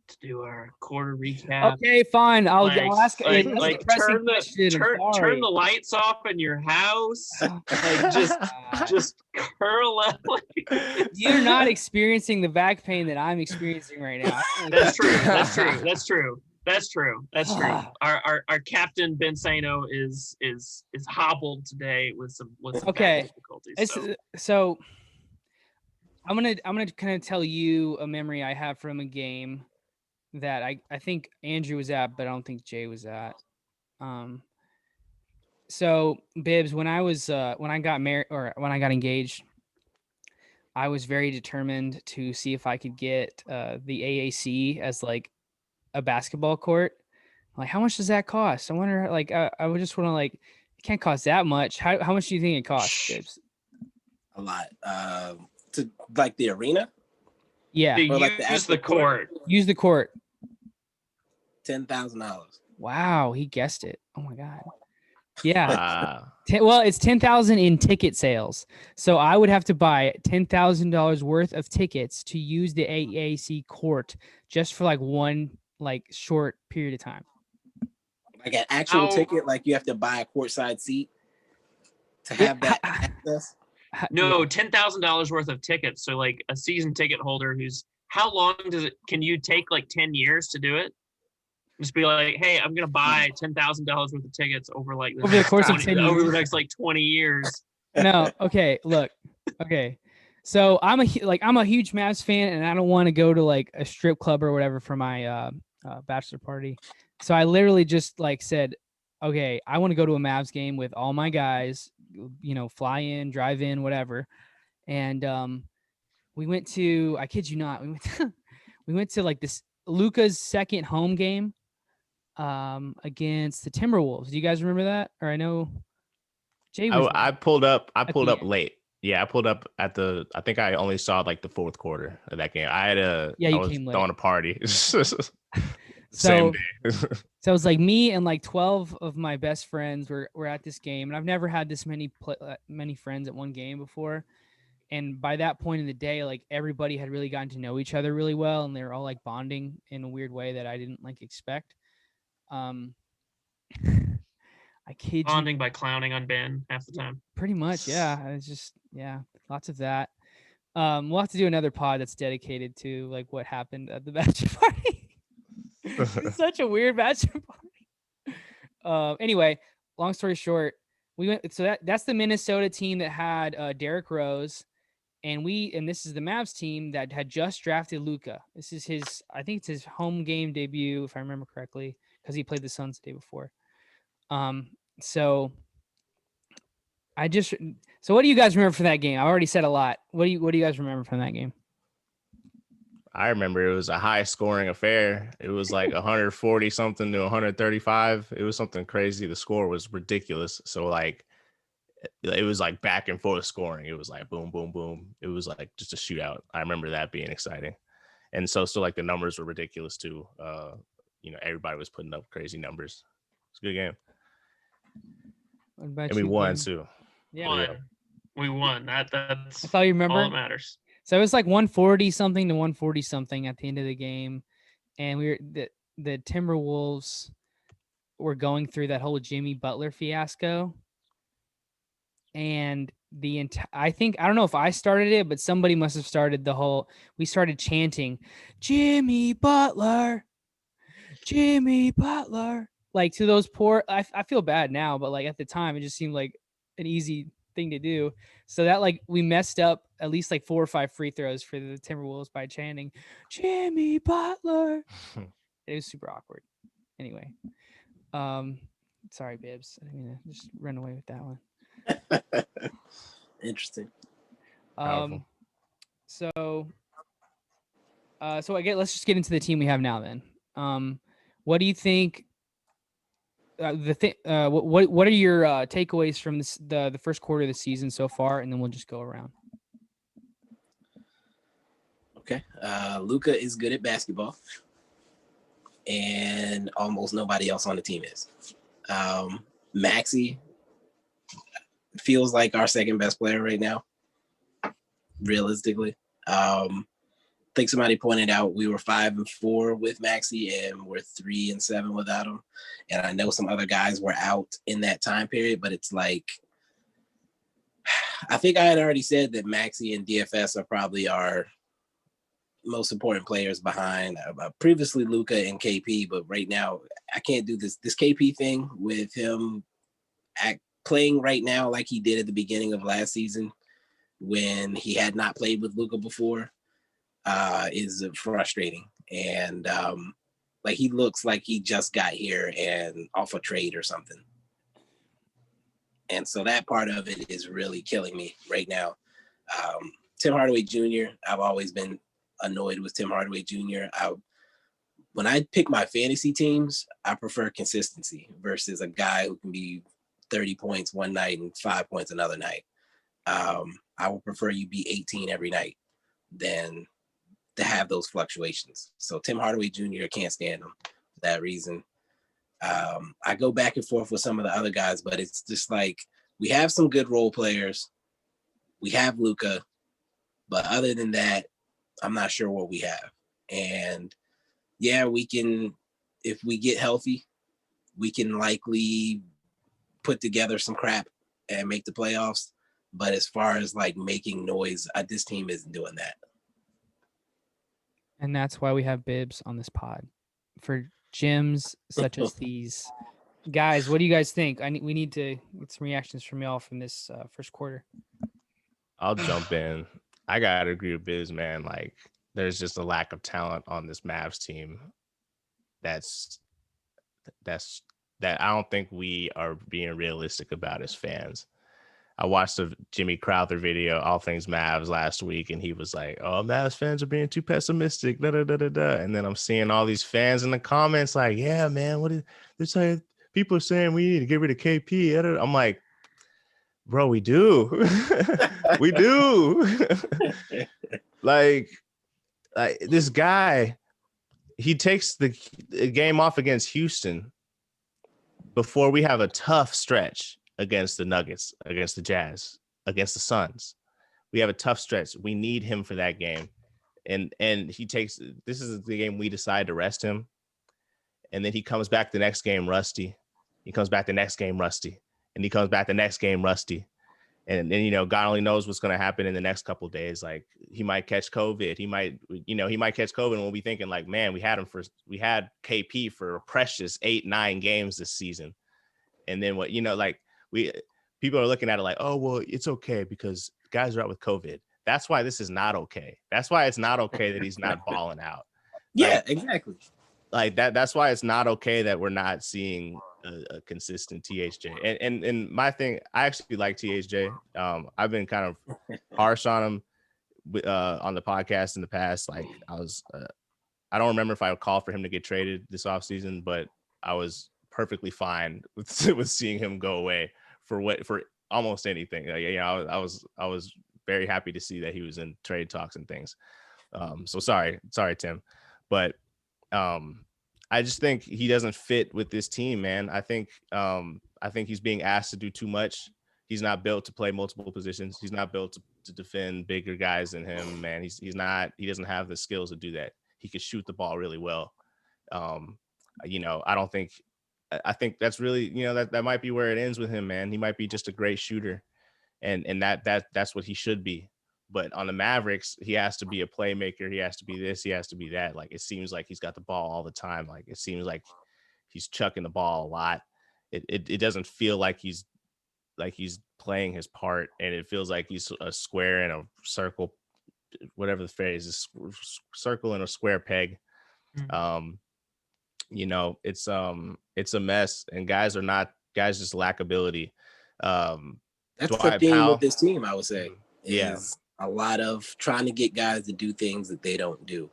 to do our quarter recap. Okay, fine. I'll ask. Turn the lights off in your house. Just curl up. You're not experiencing the back pain that I'm experiencing right now. That's true. Our captain Ben Sano is hobbled today with some difficulties. So I'm gonna kind of tell you a memory I have from a game that I think Andrew was at, but I don't think Jay was at. So Bibbs, when I got married, or when I got engaged, I was very determined to see if I could get the AAC as like a basketball court. Like, how much does that cost? I wonder, like, I would just want to, like, it can't cost that much. How much do you think it costs, Bibbs? A lot. To like the arena? Yeah. Use the court. Use the court. $10,000. Wow, he guessed it. Oh my God. Yeah. Well, it's 10,000 in ticket sales. So I would have to buy $10,000 worth of tickets to use the AAC court just for like one short period of time. Like an actual ticket, like you have to buy a courtside seat to have that access? No, $10,000 worth of tickets. So like a season ticket holder how long can you take like 10 years to do it? Just be like, hey, I'm gonna buy $10,000 worth of tickets over the course of 10 years. Over the next like 20 years. No, okay, look, okay. So I'm a huge Mavs fan, and I don't want to go to like a strip club or whatever for my bachelor party. So I literally just like said, okay, I want to go to a Mavs game with all my guys, fly in, drive in, whatever. And we went to, I kid you not, we went to like this Luka's second home game against the Timberwolves. Do you guys remember that? Or I know Jay was I pulled up end. late. Yeah, I pulled up I think I only saw like the fourth quarter of that game. I was came late. throwing a party. So Same day. So it was like me and like 12 of my best friends were at this game, and I've never had this many friends at one game before. And by that point in the day, like everybody had really gotten to know each other really well, and they were all like bonding in a weird way that I didn't like expect. I kid Bonding by clowning on Ben half the time. Pretty much, yeah. It's just lots of that. We'll have to do another pod that's dedicated to like what happened at the bachelor party. It's such a weird bachelor party. Anyway, long story short, we went. So that's the Minnesota team that had Derrick Rose, and this is the Mavs team that had just drafted Luka. This is I think it's his home game debut, if I remember correctly, because he played the Suns the day before. So what do you guys remember from that game? I already said a lot. What do you guys remember from that game? I remember it was a high scoring affair. It was like 140 something to 135. It was something crazy. The score was ridiculous. So like it was like back and forth scoring. It was like boom, boom, boom. It was like just a shootout. I remember that being exciting. And so like the numbers were ridiculous too. Everybody was putting up crazy numbers. It's a good game. And we won too. Yeah. We won. That's I thought you remember. All that matters. So it was like 140 something to 140 something at the end of the game. And the Timberwolves were going through that whole Jimmy Butler fiasco. And I don't know if I started it, but somebody must have started we started chanting, Jimmy Butler, Jimmy Butler. Like to those poor, I feel bad now, but like at the time, it just seemed like an easy thing to do. So that like we messed up at least like 4 or 5 free throws for the Timberwolves by chanting Jimmy Butler. It was super awkward. Anyway, sorry, Bibbs. I mean, just run away with that one. Interesting. So I guess let's just get into the team we have now then. What do you think? What are your takeaways from the first quarter of the season so far, and then we'll just go around. Okay, Luka is good at basketball, and almost nobody else on the team is. Maxey feels like our second best player right now, realistically. I think somebody pointed out we were 5-4 with Maxey and we're 3-7 without him. And I know some other guys were out in that time period, but it's like, I think I had already said that Maxey and DFS are probably our most important players behind previously Luka and KP, but right now I can't do this KP thing with him playing right now like he did at the beginning of last season when he had not played with Luka before. Is frustrating, and like he looks like he just got here and off a trade or something, and so that part of it is really killing me right now. Tim Hardaway Jr. I've always been annoyed with Tim Hardaway Jr. When I pick my fantasy teams, I prefer consistency versus a guy who can be 30 points one night and 5 points another night. I would prefer you be 18 every night than to have those fluctuations. So Tim Hardaway Jr. can't stand him for that reason. I go back and forth with some of the other guys, but it's just like we have some good role players. We have Luka, but other than that, I'm not sure what we have. And yeah, we can, if we get healthy, we can likely put together some crap and make the playoffs. But as far as like making noise, this team isn't doing that. And that's why we have Bibbs on this pod for gyms such as these. Guys, what do you guys think? We need to get some reactions from y'all from this first quarter. I'll jump in. I gotta agree with Biz, man. Like, there's just a lack of talent on this Mavs team. That's that I don't think we are being realistic about as fans. I watched a Jimmy Crowther video, All Things Mavs, last week, and he was like, "Oh, Mavs fans are being too pessimistic." Da, da, da, da, da. And then I'm seeing all these fans in the comments like, "Yeah, man, what is they're saying? People are saying we need to get rid of KP." I'm like, "Bro, we do, we do." like this guy, he takes the game off against Houston before we have a tough stretch against the Nuggets, against the Jazz, against the Suns. We have a tough stretch. We need him for that game. And he takes, this is the game we decide to rest him. And then he comes back the next game rusty. He comes back the next game rusty. And he comes back the next game rusty. And then, God only knows what's going to happen in the next couple of days. Like, he might catch COVID. He might catch COVID, and we'll be thinking like, man, we had KP for a precious 8-9 games this season. And then people are looking at it like, oh, well, it's okay because guys are out with COVID. That's why this is not okay. That's why it's not okay that he's not balling out. Yeah, exactly. Like that. That's why it's not okay that we're not seeing a consistent THJ. And my thing, I actually like THJ. I've been kind of harsh on him on the podcast in the past. Like I don't remember if I would call for him to get traded this offseason, but I was perfectly fine with seeing him go away for almost anything. I was very happy to see that he was in trade talks and things. So sorry, Tim, but I just think he doesn't fit with this team, man. I think he's being asked to do too much. He's not built to play multiple positions. He's not built to defend bigger guys than him, man. He doesn't have the skills to do that. He can shoot the ball really well. I think that's really, that might be where it ends with him, man. He might be just a great shooter, and that's what he should be. But on the Mavericks, he has to be a playmaker. He has to be this. He has to be that. Like, it seems like he's got the ball all the time. Like, it seems like he's chucking the ball a lot. It doesn't feel like he's playing his part, and it feels like he's a square and a circle, whatever the phrase is, circle and a square peg. It's a mess, and guys just lack ability. That's the theme with this team, I would say. Is a lot of trying to get guys to do things that they don't do.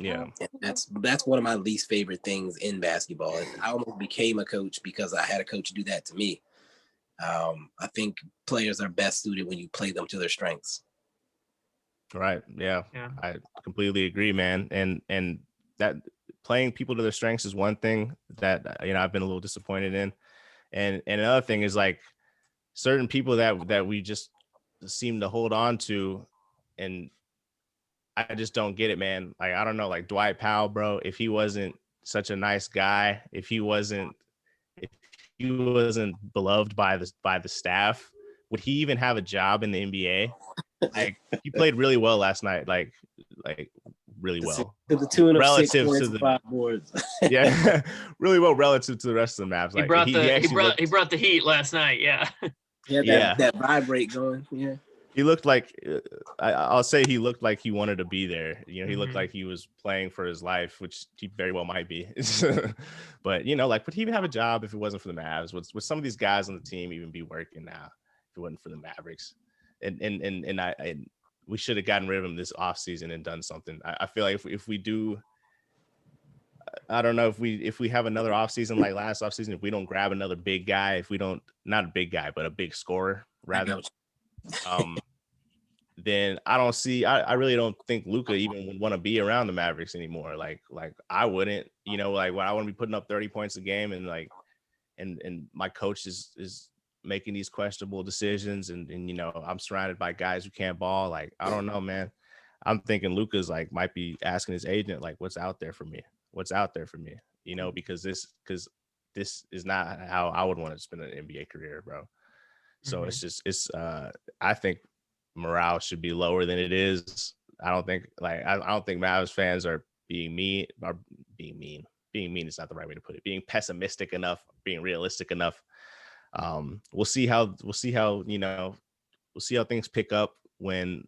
Yeah. And that's one of my least favorite things in basketball. And I almost became a coach because I had a coach do that to me. I think players are best suited when you play them to their strengths. Right. Yeah. I completely agree, man. And that playing people to their strengths is one thing that, I've been a little disappointed in. And another thing is like certain people that we just seem to hold on to, and I just don't get it, man. Like, I don't know, like Dwight Powell, bro, if he wasn't such a nice guy, if he wasn't beloved by the staff, would he even have a job in the NBA? Like, he played really well last night, like really well. To the tune of relative 6 points to and the 5 boards. yeah, really well relative to the rest of the Mavs. Like, he brought the heat last night. Yeah. That vibrate going. Yeah. He looked like I'll say he looked like he wanted to be there. He looked like he was playing for his life, which he very well might be. But would he even have a job if it wasn't for the Mavs? Would some of these guys on the team even be working now if it wasn't for the Mavericks? And we should have gotten rid of him this offseason and done something. I feel like if we do, I don't know, if we have another offseason like last offseason, if we don't grab another big guy, if we don't, not a big guy, but a big scorer rather, then I really don't think Luka even would want to be around the Mavericks anymore. Like I wouldn't, when I want to be putting up 30 points a game and and my coach is making these questionable decisions and I'm surrounded by guys who can't ball. Like, I don't know, man. I'm thinking Luka's might be asking his agent, what's out there for me? Because this is not how I would want to spend an NBA career, bro. So I think morale should be lower than it is. I don't think Mavs fans are being mean. Being mean is not the right way to put it. Being pessimistic enough, being realistic enough. We'll see how things pick up when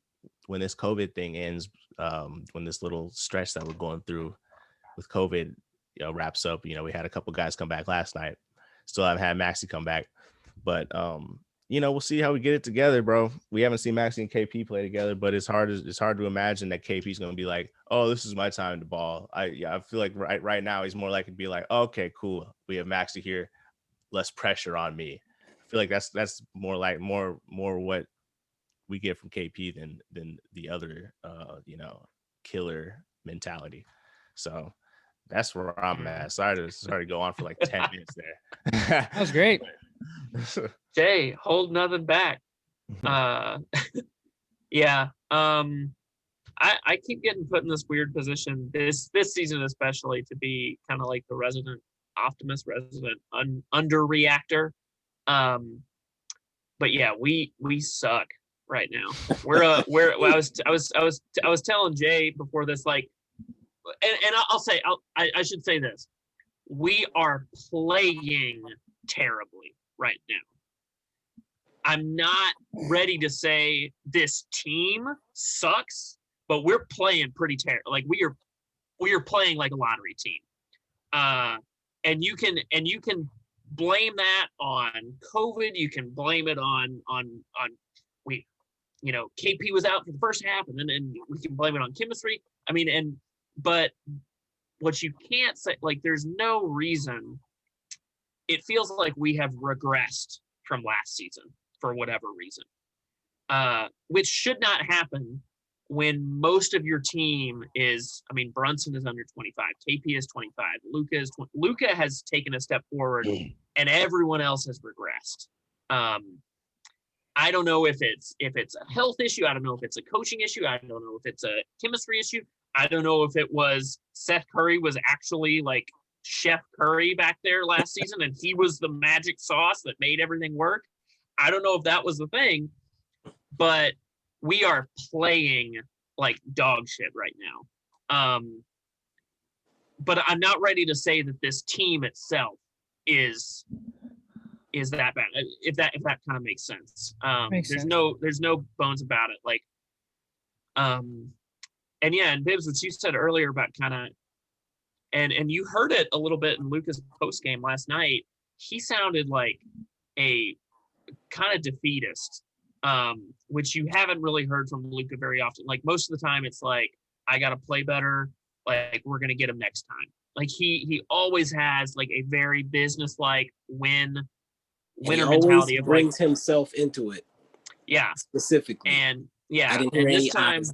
this COVID thing ends. When this little stretch that we're going through with COVID wraps up. We had a couple guys come back last night. still haven't had Maxey come back. But we'll see how we get it together, bro. We haven't seen Maxey and KP play together, but it's hard to imagine that KP's gonna be like, oh, this is my time to ball. I feel like right now he's more likely to be like, oh, okay, cool. We have Maxey here, less pressure on me. I feel like that's more like more what we get from KP than the other killer mentality. So that's where I'm at. Sorry to go on for like 10 minutes there. That was great. Jay, hold nothing back. Yeah. I keep getting put in this weird position this season, especially, to be kind of like the resident optimist, resident underreactor. But yeah, we suck right now. I was telling Jay before this, like, and I should say this: we are playing terribly right now. I'm not ready to say this team sucks, but we're playing pretty terrible. Like we are playing like a lottery team. And you can blame that on COVID. You can blame it on KP was out for the first half, and we can blame it on chemistry. I mean, but what you can't say, like, there's no reason. It feels like we have regressed from last season for whatever reason, which should not happen when most of your team is, I mean, Brunson is under 25, KP is 25, Luka has taken a step forward, and everyone else has regressed. I don't know if it's a health issue. I don't know if it's a coaching issue. I don't know if it's a chemistry issue. I don't know if it was Seth Curry was actually like Chef Curry back there last season, and he was the magic sauce that made everything work. I don't know if that was the thing, but we are playing like dog shit right now. But I'm not ready to say that this team itself is that bad. If that kind of makes sense. There's no bones about it. Like, and yeah, and Bibbs, what you said earlier about kind of, and you heard it a little bit in Luka's post game last night. He sounded like a kind of defeatist, which you haven't really heard from Luka very often. Like, most of the time it's like, I got to play better. Like, we're going to get him next time. Like, he always has like a very business-like winner mentality of brings himself into it. Yeah. Specifically. And yeah. I didn't hear and any this time,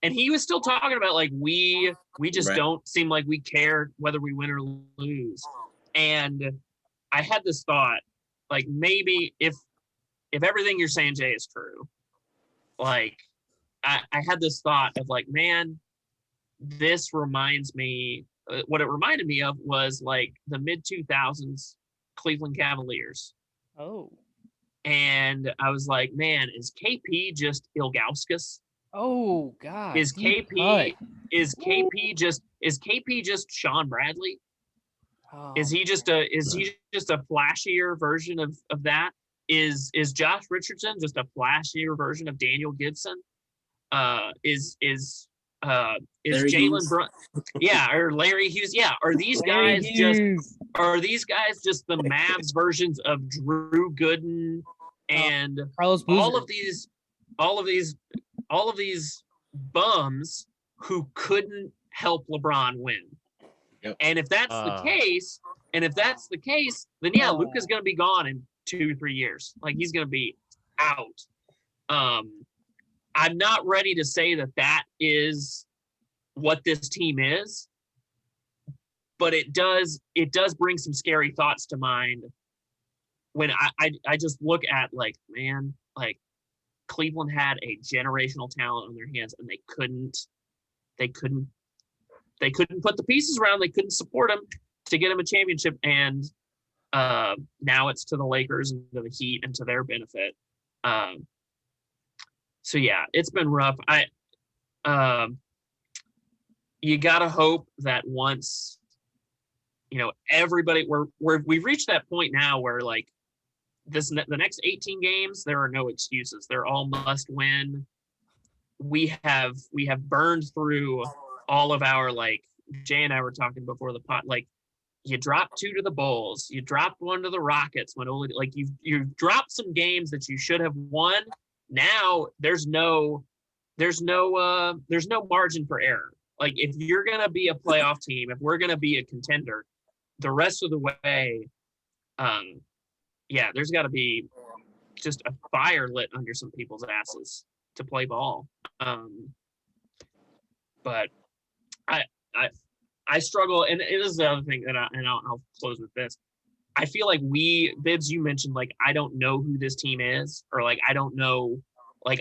and he was still talking about like, we just don't seem like we care whether we win or lose. And I had this thought, like, maybe if everything you're saying, Jay, is true, like, I had this thought of like, man, this reminds me, what it reminded me of was like the mid-2000s Cleveland Cavaliers. Oh. And I was like, man, is KP just Ilgauskas? Oh God. Is KP just Sean Bradley? Oh, is he just a flashier version of that? Is Josh Richardson just a flashier version of Daniel Gibson? Is Jalen Brunson? Yeah, or Larry Hughes? Yeah, are these guys just the Mavs versions of Drew Gooden and all of these bums who couldn't help LeBron win? Yep. And if that's the case, then yeah, Luka's gonna be gone in 2-3 years. Like, he's gonna be out. I'm not ready to say that is what this team is, but it does bring some scary thoughts to mind when I just look at, like, man, like, Cleveland had a generational talent on their hands, and they couldn't put the pieces around. They couldn't support him to get him a championship, and now it's to the Lakers and to the Heat and to their benefit. So yeah, it's been rough. You gotta hope that once, everybody, we've reached that point now where, like, the next 18 games, there are no excuses. They're all must win. We have burned through all of our, like, Jay and I were talking before the pot, like, you dropped 2 to the Bulls, you dropped 1 to the Rockets when only like you dropped some games that you should have won. Now there's no margin for error. Like if you're gonna be a playoff team, if we're gonna be a contender, the rest of the way, there's got to be just a fire lit under some people's asses to play ball. But I struggle, and it is the other thing that I'll close with this. I feel like Bibbs, you mentioned like I don't know who this team is, or like I don't know, like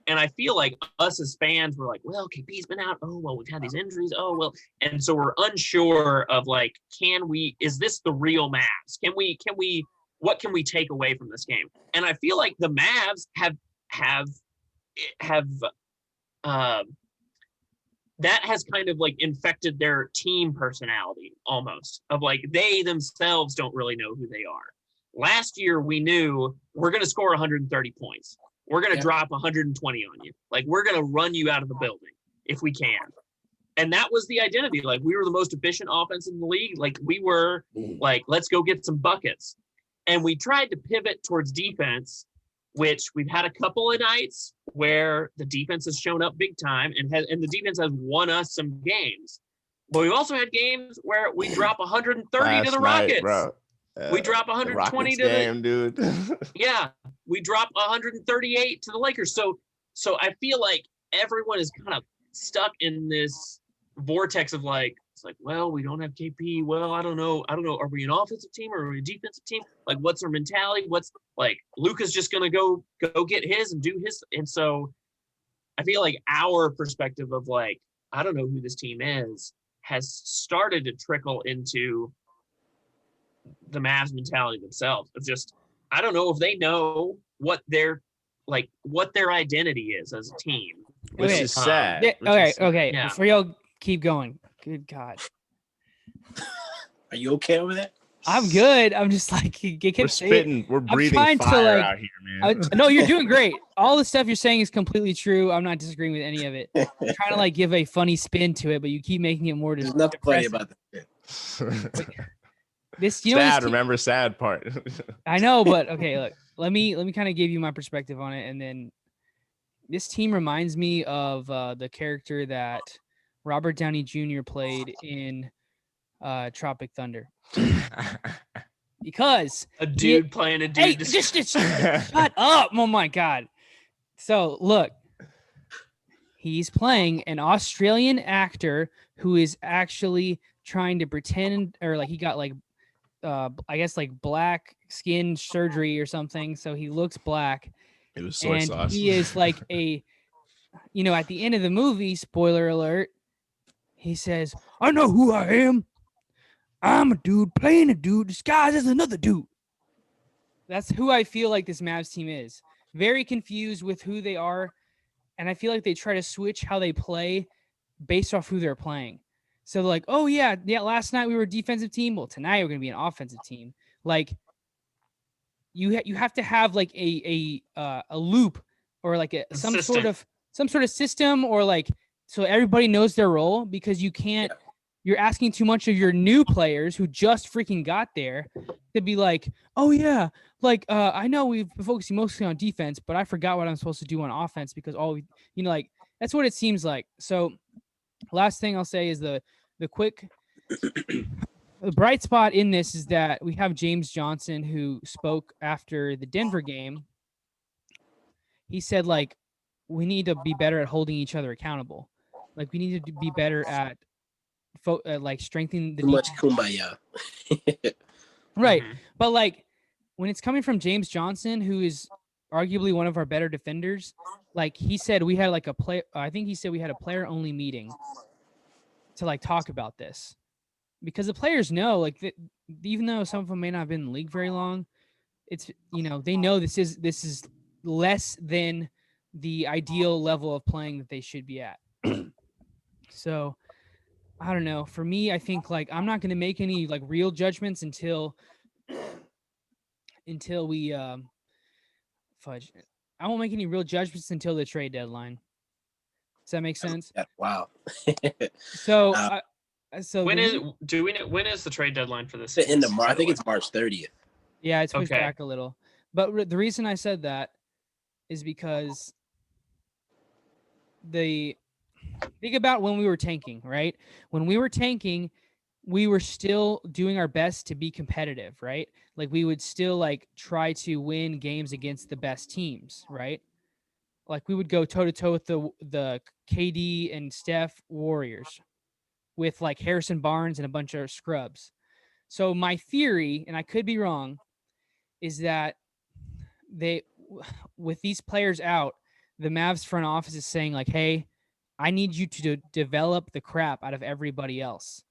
and I feel like us as fans, we're like, well, KP's been out. Oh, well, we've had these injuries. Oh, well. And so we're unsure of like, is this the real Mavs? What can we take away from this game? And I feel like the Mavs have that has kind of like infected their team personality almost, of like they themselves don't really know who they are. Last year, we knew we're going to score 130 points. We're going to drop 120 on you. Like, we're going to run you out of the building if we can. And that was the identity. Like, we were the most efficient offense in the league. Like, we were like, let's go get some buckets. And we tried to pivot towards defense, which we've had a couple of nights where the defense has shown up big time and the defense has won us some games. But we've also had games where we drop 130 to the Rockets. Bro. We drop 120 to the game, dude. Yeah, we drop 138 to the Lakers. So I feel like everyone is kind of stuck in this vortex of like, it's like, well, we don't have KP. Well, I don't know. Are we an offensive team or are we a defensive team? Like, what's our mentality? What's like Luka's just gonna go get his and do his. And so I feel like our perspective of like, I don't know who this team is, has started to trickle into the Mavs mentality themselves of just, I don't know if they know what their identity is as a team. Which is sad. Okay. Yeah. Before y'all keep going, good God. Are you okay over there? I'm good. I'm just like, we're spitting, we're breathing fire out here, man. No, you're doing great. All the stuff you're saying is completely true. I'm not disagreeing with any of it. I'm trying to like give a funny spin to it, but you keep making it more. There's nothing funny about that. Remember sad part. I know, but okay, look, let me kind of give you my perspective on it, and then this team reminds me of the character that Robert Downey Jr. played in Tropic Thunder. Because a dude playing a dude. Hey, just shut up! Oh my God! So look, he's playing an Australian actor who is actually trying to pretend, or like he got like. I guess like black skin surgery or something, so he looks black. It was soy sauce. He is like at the end of the movie, spoiler alert, he says, "I know who I am. I'm a dude playing a dude disguised as another dude." That's who I feel like this Mavs team is. Very confused with who they are, and I feel like they try to switch how they play based off who they're playing. So they're like, oh yeah, last night we were a defensive team. Well, tonight we're gonna be an offensive team. Like you have to have like a loop or like some sort of system, or like so everybody knows their role, because you can't. You're asking too much of your new players who just freaking got there to be like, oh yeah, like I know we've been focusing mostly on defense, but I forgot what I'm supposed to do on offense because like that's what it seems like. So. Last thing I'll say is the bright spot in this is that we have James Johnson, who spoke after the Denver game. He said, like, we need to be better at holding each other accountable. Like, we need to be better at like strengthening the too much kumbaya. Right. Mm-hmm. But like when it's coming from James Johnson, who is arguably one of our better defenders, like he said, we had like I think he said we had a player only meeting to like talk about this, because the players know, like even though some of them may not have been in the league very long, it's, they know this is less than the ideal level of playing that they should be at. So I don't know. For me, I think like I'm not going to make any like real judgments until we fudge. I won't make any real judgments until the trade deadline. Does that make sense? Wow. So So when the when is the trade deadline for this? In the by I think way? it's March 30th. yeah, it's pushed Okay. back a little. But the reason I said that is because think about when we were tanking, right? When we were tanking, we were still doing our best to be competitive, right? Like we would still like try to win games against the best teams, right? Like we would go toe to toe with the KD and Steph Warriors with like Harrison Barnes and a bunch of scrubs. So my theory, and I could be wrong, is that they with these players out, the Mavs front office is saying like, "Hey, I need you to develop the crap out of everybody else."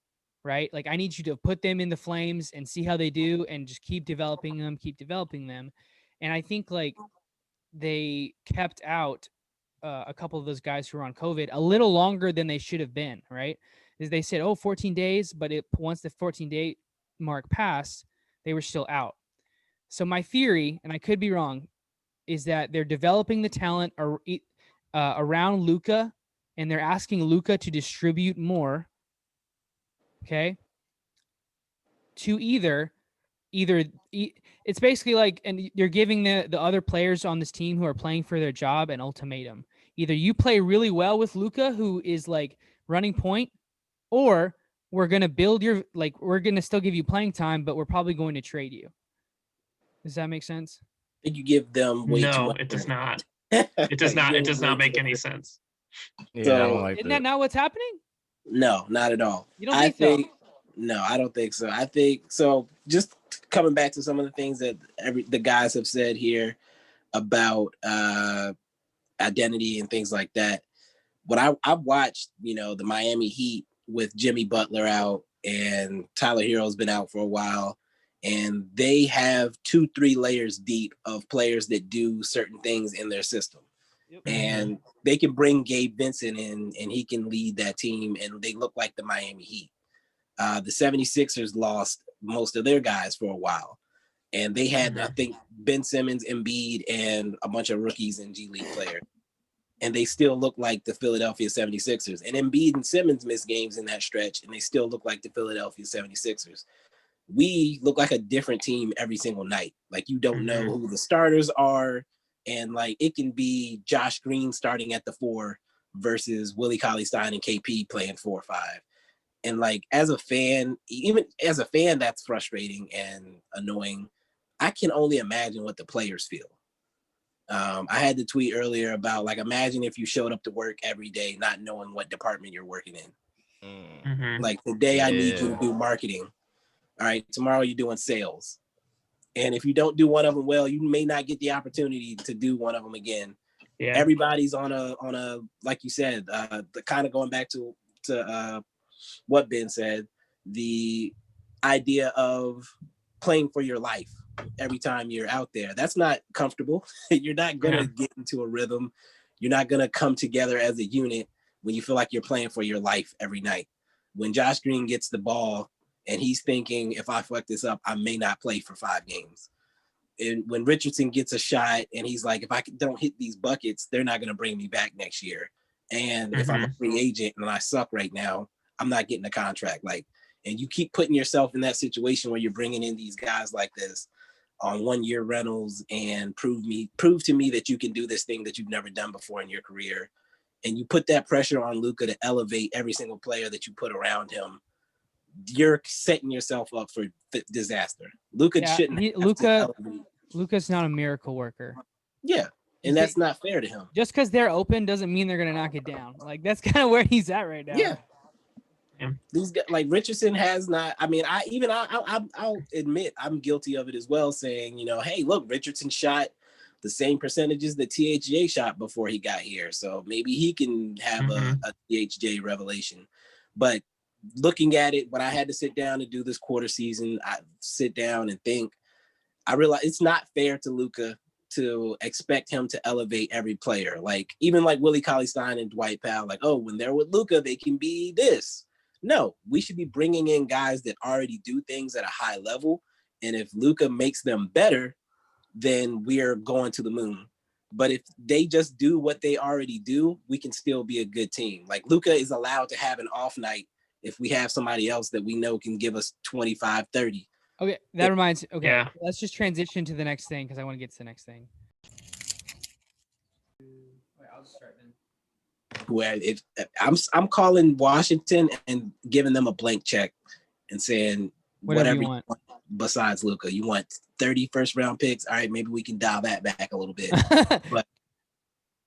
Right? Like I need you to put them in the flames and see how they do and just keep developing them. And I think like they kept out a couple of those guys who were on COVID a little longer than they should have been, right? Is they said, 14 days, but once the 14-day mark passed, they were still out. So my theory, and I could be wrong, is that they're developing the talent around Luka, and they're asking Luka to distribute more. Okay, to either it's basically like, and you're giving the other players on this team who are playing for their job an ultimatum. Either you play really well with Luka, who is like running point, or we're gonna we're gonna still give you playing time, but we're probably going to trade you. Does that make sense? I think you give them way too No, much. it does not. It It does not. It does not make any sense. Yeah, I don't So- like Isn't that. that not what's happening? No, not at all. You don't think so? No, I don't think so. I think so. Just coming back to some of the things that the guys have said here about identity and things like that. What I've watched, the Miami Heat with Jimmy Butler out and Tyler Hero's been out for a while, and they have 2-3 layers deep of players that do certain things in their system. Yep. And they can bring Gabe Vincent in and he can lead that team, and they look like the Miami Heat. The 76ers lost most of their guys for a while, and they had, I think, Ben Simmons, Embiid, and a bunch of rookies and G League players. And they still look like the Philadelphia 76ers. And Embiid and Simmons missed games in that stretch, and they still look like the Philadelphia 76ers. We look like a different team every single night. Like, you don't know who the starters are. And, like, it can be Josh Green starting at the 4 versus Willie Cauley-Stein and KP playing 4 or 5. And, like, as a fan, even as a fan, that's frustrating and annoying. I can only imagine what the players feel. I had to tweet earlier about, like, imagine if you showed up to work every day not knowing what department you're working in. Like, today I need you to do marketing. All right, tomorrow you're doing sales. And if you don't do one of them well, you may not get the opportunity to do one of them again. Yeah. Everybody's on a like you said, the kind of going back to what Ben said, the idea of playing for your life every time you're out there. That's not comfortable. You're not going to get into a rhythm. You're not going to come together as a unit when you feel like you're playing for your life every night. When Josh Green gets the ball and he's thinking, if I fuck this up, I may not play for 5 games. And when Richardson gets a shot and he's like, if I don't hit these buckets, they're not going to bring me back next year. And if I'm a free agent and I suck right now, I'm not getting a contract. Like, and you keep putting yourself in that situation where you're bringing in these guys like this on 1-year rentals and prove to me that you can do this thing that you've never done before in your career. And you put that pressure on Luka to elevate every single player that you put around him. You're setting yourself up for disaster. Luka shouldn't. Luka's not a miracle worker. Yeah, and that's not fair to him. Just because they're open doesn't mean they're gonna knock it down. Like, that's kind of where he's at right now. Yeah. These guys, like Richardson has not. I mean, I'll admit I'm guilty of it as well. Saying, hey, look, Richardson shot the same percentages that THJ shot before he got here, so maybe he can have a THJ revelation. But looking at it, when I had to sit down to do this quarter season, I sit down and think. I realize it's not fair to Luka to expect him to elevate every player. Like, even like Willie Cauley-Stein and Dwight Powell, like, oh, when they're with Luka, they can be this. No, we should be bringing in guys that already do things at a high level. And if Luka makes them better, then we're going to the moon. But if they just do what they already do, we can still be a good team. Like, Luka is allowed to have an off night if we have somebody else that we know can give us 25, 30. Okay, that reminds. Okay, Yeah. let's just transition to the next thing because I want to get to the next thing. I'll just start then. Where I'm calling Washington and giving them a blank check and saying whatever you want besides Luka. You want 30 first round picks? All right, maybe we can dial that back a little bit. But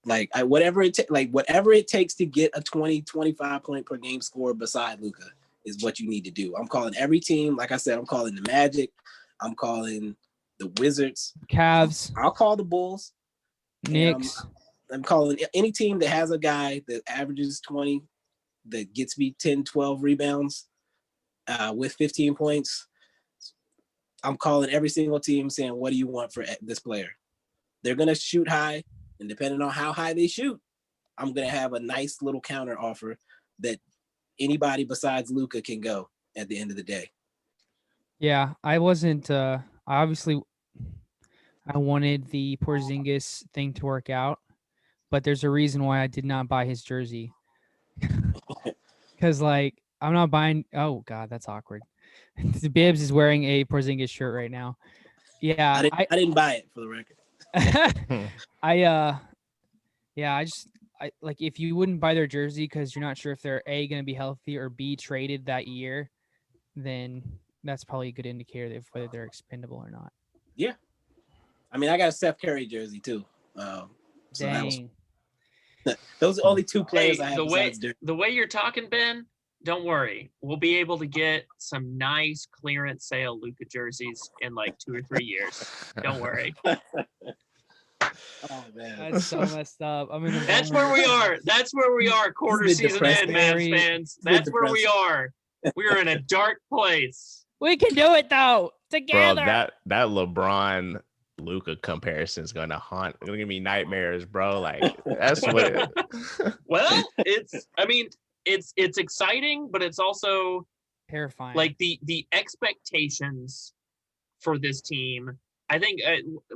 like whatever it takes to get a 20, 25 point per game score beside Luka is what you need to do. I'm calling every team. Like I said, I'm calling the Magic. I'm calling the Wizards. Cavs. I'll call the Bulls. Knicks. I'm calling any team that has a guy that averages 20, that gets me 10, 12 rebounds with 15 points. I'm calling every single team saying, what do you want for this player? They're going to shoot high, and depending on how high they shoot, I'm going to have a nice little counter offer that anybody besides Luka can go at the end of the day. Yeah, I wasn't I wanted the Porzingis thing to work out, but there's a reason why I did not buy his jersey. Because, like, I'm not buying. Oh, God, that's awkward. Bibbs is wearing a Porzingis shirt right now. Yeah. I didn't buy it, for the record. I like, if you wouldn't buy their jersey because you're not sure if they're A, going to be healthy, or B, traded that year, then that's probably a good indicator of whether they're expendable or not. Yeah. I mean, I got a Steph Curry jersey too. So Dang. Those are only two players I have besides Dirk. The way you're talking, Ben, don't worry. We'll be able to get some nice clearance sale Luka jerseys in like 2 or 3 years. Don't worry. Oh man, That's so messed up. I mean, that's where we are. That's where we are. Quarter season end, Mavs fans. That's where we are. We are in a dark place. We can do it though, together. Bro, that LeBron Luka comparison is gonna haunt. It's gonna give me nightmares, bro. Like that's what. Well, it's exciting, but it's also terrifying. Like the expectations for this team. I think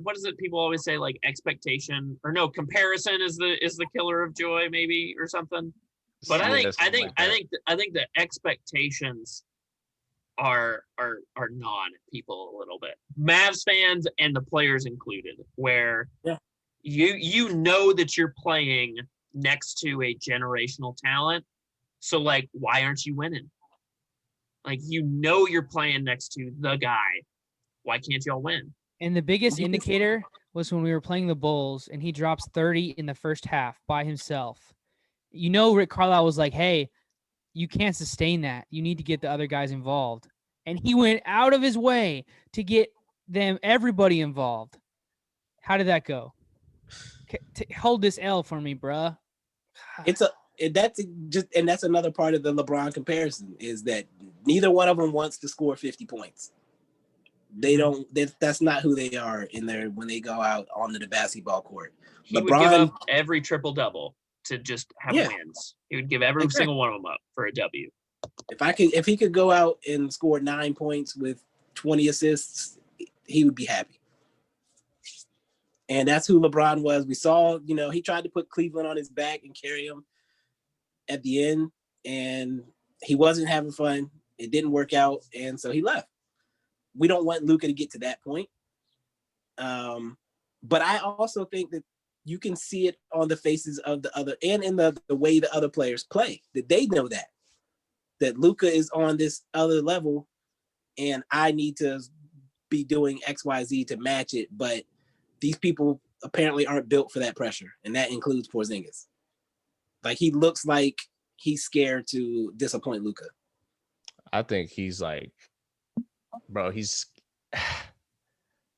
what is it? People always say like expectation or no comparison is the killer of joy, maybe, or something. But I think the expectations are gnawing at people a little bit. Mavs fans and the players included, where you know that you're playing next to a generational talent. So like, why aren't you winning? Like, you know you're playing next to the guy. Why can't y'all win? And the biggest indicator was when we were playing the Bulls and he drops 30 in the first half by himself. You know, Rick Carlisle was like, hey, you can't sustain that. You need to get the other guys involved. And he went out of his way to get everybody involved. How did that go? Hold this L for me, bruh. That's another part of the LeBron comparison is that neither one of them wants to score 50 points. They don't. That's not who they are when they go out onto the basketball court. He would give up every triple double to just have wins. He would give every single one of them up for a W. If he could go out and score 9 points with 20 assists, he would be happy. And that's who LeBron was. We saw, he tried to put Cleveland on his back and carry him at the end, and he wasn't having fun. It didn't work out, and so he left. We don't want Luka to get to that point. But I also think that you can see it on the faces of the other and in the way the other players play, that they know that Luka is on this other level and I need to be doing X, Y, Z to match it. But these people apparently aren't built for that pressure. And that includes Porzingis. Like, he looks like he's scared to disappoint Luka. I think he's like, bro, I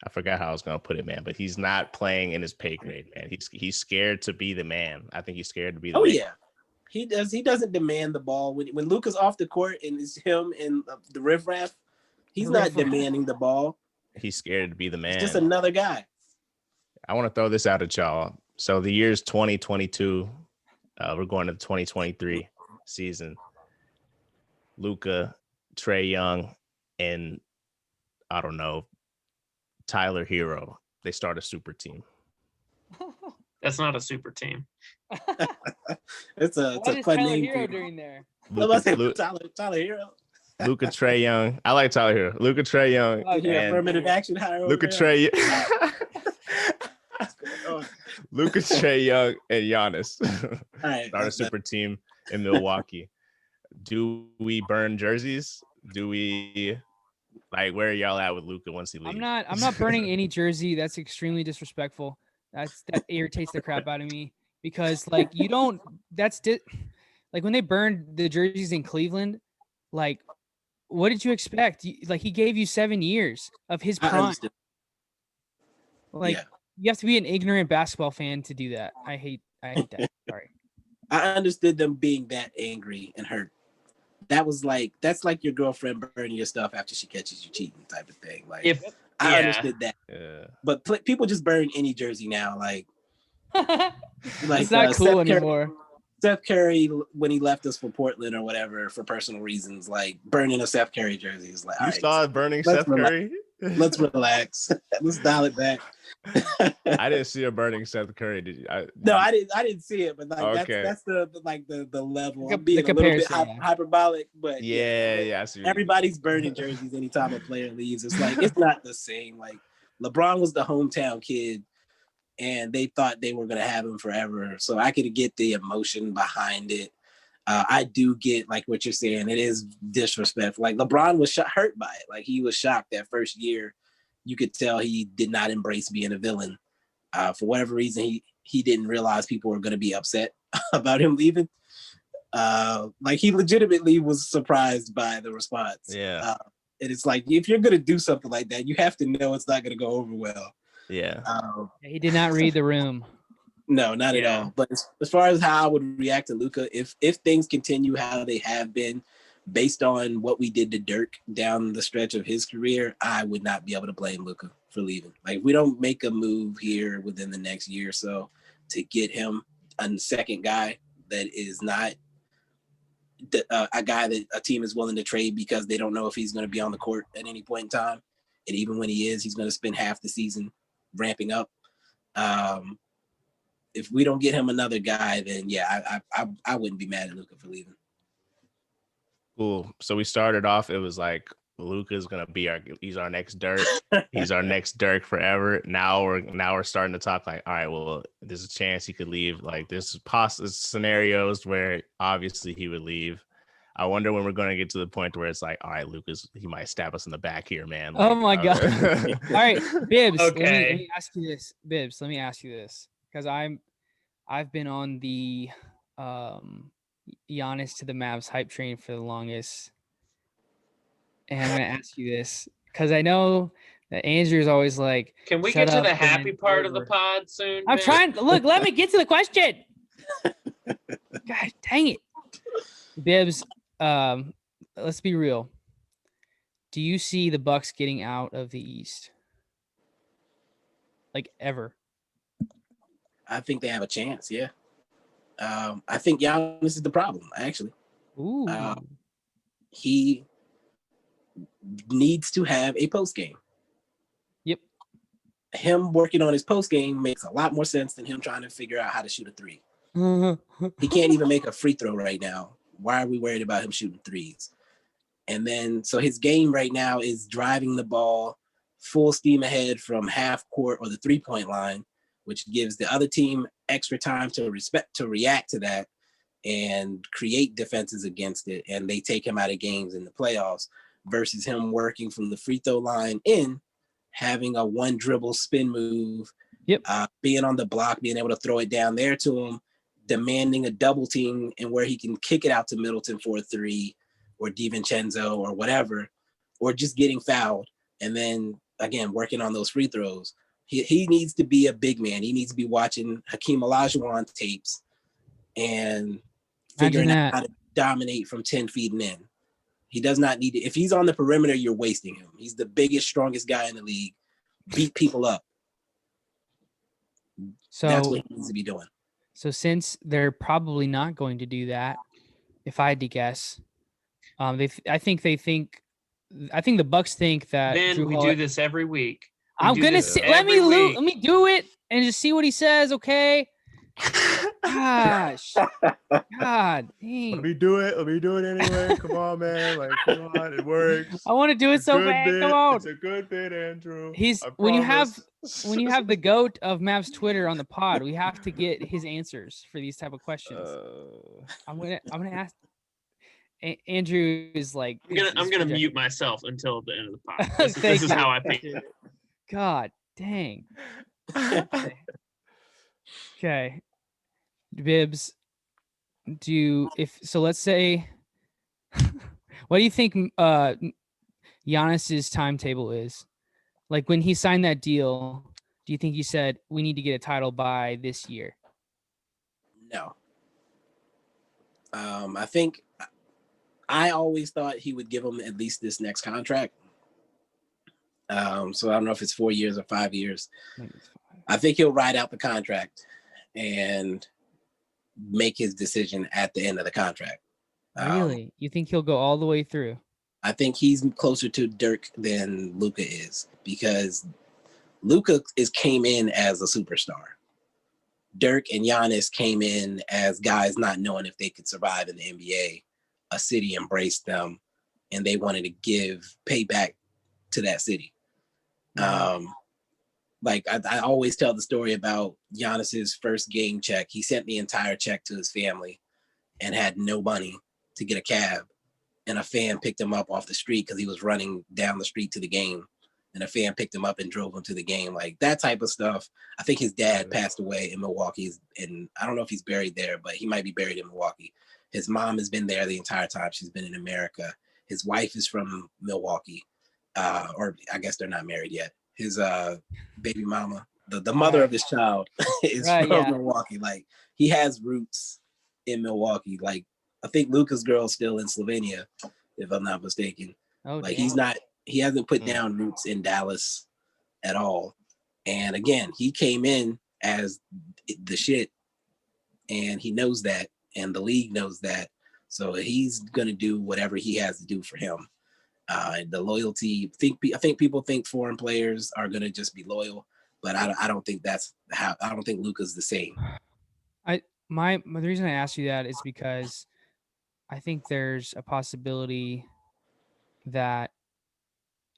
forgot how I was gonna put it, man, but he's not playing in his pay grade, man. He's scared to be the man. I think he's scared to be the man. Yeah. He doesn't demand the ball. When Luka's off the court and it's him and the riffraff, he's not demanding the ball. He's scared to be the man. He's just another guy. I want to throw this out at y'all. So the year's 2022. We're going to the 2023 season. Luka, Trae Young, and I don't know, Tyler Hero. They start a super team. That's not a super team. It's a What is fun Tyler name. Hero doing there? Tyler Hero. Luka Trey Young. I like Tyler Hero. Luka Trey Young. Oh, yeah, and affirmative action hire. Luka Trey. Luka Trey Young and Giannis. All right, start a super team in Milwaukee. Do we burn jerseys? Do we like where are y'all at with Luka once he leaves? I'm not burning any jersey. That's extremely disrespectful. That irritates the crap out of me because like you don't. Like when they burned the jerseys in Cleveland, like what did you expect? Like he gave you 7 years of his prime. Like you have to be an ignorant basketball fan to do that. I hate that. Sorry. I understood them being that angry and hurt. That's like your girlfriend burning your stuff after she catches you cheating type of thing. Like I understood that. Yeah. But people just burn any jersey now. Like it's not cool anymore. Steph Curry, when he left us for Portland or whatever for personal reasons, like burning a Steph Curry jersey is like. You saw burning Steph Curry? Let's relax. Let's dial it back. I didn't see a burning Steph Curry. Did you? No, I didn't see it, but like that's the level. I'm being a little bit hyperbolic, but yeah. I see everybody's burning jerseys anytime a player leaves. It's like it's not the same. Like LeBron was the hometown kid, and they thought they were gonna have him forever. So I could get the emotion behind it. I do get like what you're saying. It is disrespectful. Like LeBron was hurt by it. Like he was shocked that first year. You could tell he did not embrace being a villain. For whatever reason, he didn't realize people were going to be upset about him leaving. Like he legitimately was surprised by the response. Yeah. And it's like, if you're going to do something like that, you have to know it's not going to go over well. Yeah. He did not read the room. No, not at all. But as far as how I would react to Luka, if things continue how they have been, based on what we did to Dirk down the stretch of his career, I would not be able to blame Luka for leaving. Like, if we don't make a move here within the next year or so to get him a second guy that is not a guy that a team is willing to trade because they don't know if he's going to be on the court at any point in time. And even when he is, he's going to spend half the season ramping up. If we don't get him another guy, then I wouldn't be mad at Luka for leaving. Cool. So we started off, it was like Luka's gonna be he's our next Dirk. He's our next Dirk forever. Now we're starting to talk like, all right, well, there's a chance he could leave. Like there's possible scenarios where obviously he would leave. I wonder when we're gonna get to the point where it's like, all right, he might stab us in the back here, man. Like, oh my god. All right, Bibbs. Okay. Let me ask you this, Bibbs. Let me ask you this, because I've been on the Giannis to the Mavs hype train for the longest. And I'm going to ask you this because I know that Andrew's always like, can we get to the happy part of the pod soon? I'm trying. Look, let me get to the question. God dang it. Bibbs, let's be real. Do you see the Bucks getting out of the East? Like ever? I think they have a chance, yeah. I think Giannis is the problem, actually. Ooh. He needs to have a post game. Yep. Him working on his post game makes a lot more sense than him trying to figure out how to shoot a three. He can't even make a free throw right now. Why are we worried about him shooting threes? And then, so his game right now is driving the ball full steam ahead from half court or the 3-point line, which gives the other team extra time to react to that and create defenses against it. And they take him out of games in the playoffs versus him working from the free throw line in, having a one dribble spin move, being on the block, being able to throw it down there to him, demanding a double team and where he can kick it out to Middleton for a three or DiVincenzo or whatever, or just getting fouled. And then again, working on those free throws. He needs to be a big man. He needs to be watching Hakeem Olajuwon tapes and figuring out how to dominate from 10 feet and in. He does not need it. If he's on the perimeter, you're wasting him. He's the biggest, strongest guy in the league. Beat people up. So that's what he needs to be doing. So since they're probably not going to do that, if I had to guess, I think the Bucks think that Ben, we do this every week. I'm gonna see. Let me do it and just see what he says. Okay. Gosh. God dang. Let me do it anyway. Come on, man. Like, come on, it works. I want to do it It's a so good bad. bit. Come on. It's a good bit, Andrew. He's I when you have promise. the goat of Mavs Twitter on the pod, we have to get his answers for these type of questions. I'm gonna ask. Andrew is like. I'm gonna mute myself until the end of the podcast. This is how I feel. God dang. Okay, Bibbs. Let's say. What do you think Giannis's timetable is? Like when he signed that deal, do you think he said we need to get a title by this year? No. I always thought he would give him at least this next contract. So I don't know if it's 4 years or 5 years. I think he'll ride out the contract and make his decision at the end of the contract. Really? You think he'll go all the way through? I think he's closer to Dirk than Luka is, because Luka came in as a superstar. Dirk and Giannis came in as guys not knowing if they could survive in the NBA. A city embraced them, and they wanted to give payback to that city. Like I always tell the story about Giannis's first game check. He sent the entire check to his family and had no money to get a cab. And a fan picked him up off the street because he was running down the street to the game. And a fan picked him up and drove him to the game. Like that type of stuff. I think his dad passed away in Milwaukee, and I don't know if he's buried there, but he might be buried in Milwaukee. His mom has been there the entire time she's been in America. His wife is from Milwaukee, or I guess they're not married yet. His baby mama, the mother of his child, is from Milwaukee. Like he has roots in Milwaukee. Like I think Luka's girl's still in Slovenia, if I'm not mistaken. Oh, like damn. he hasn't put down roots in Dallas at all. And again, he came in as the shit, and he knows that, and the league knows that. So he's going to do whatever he has to do for him. The loyalty, I think people think foreign players are going to just be loyal, but I don't think that's how. I don't think Luka's the same. The reason I asked you that is because I think there's a possibility that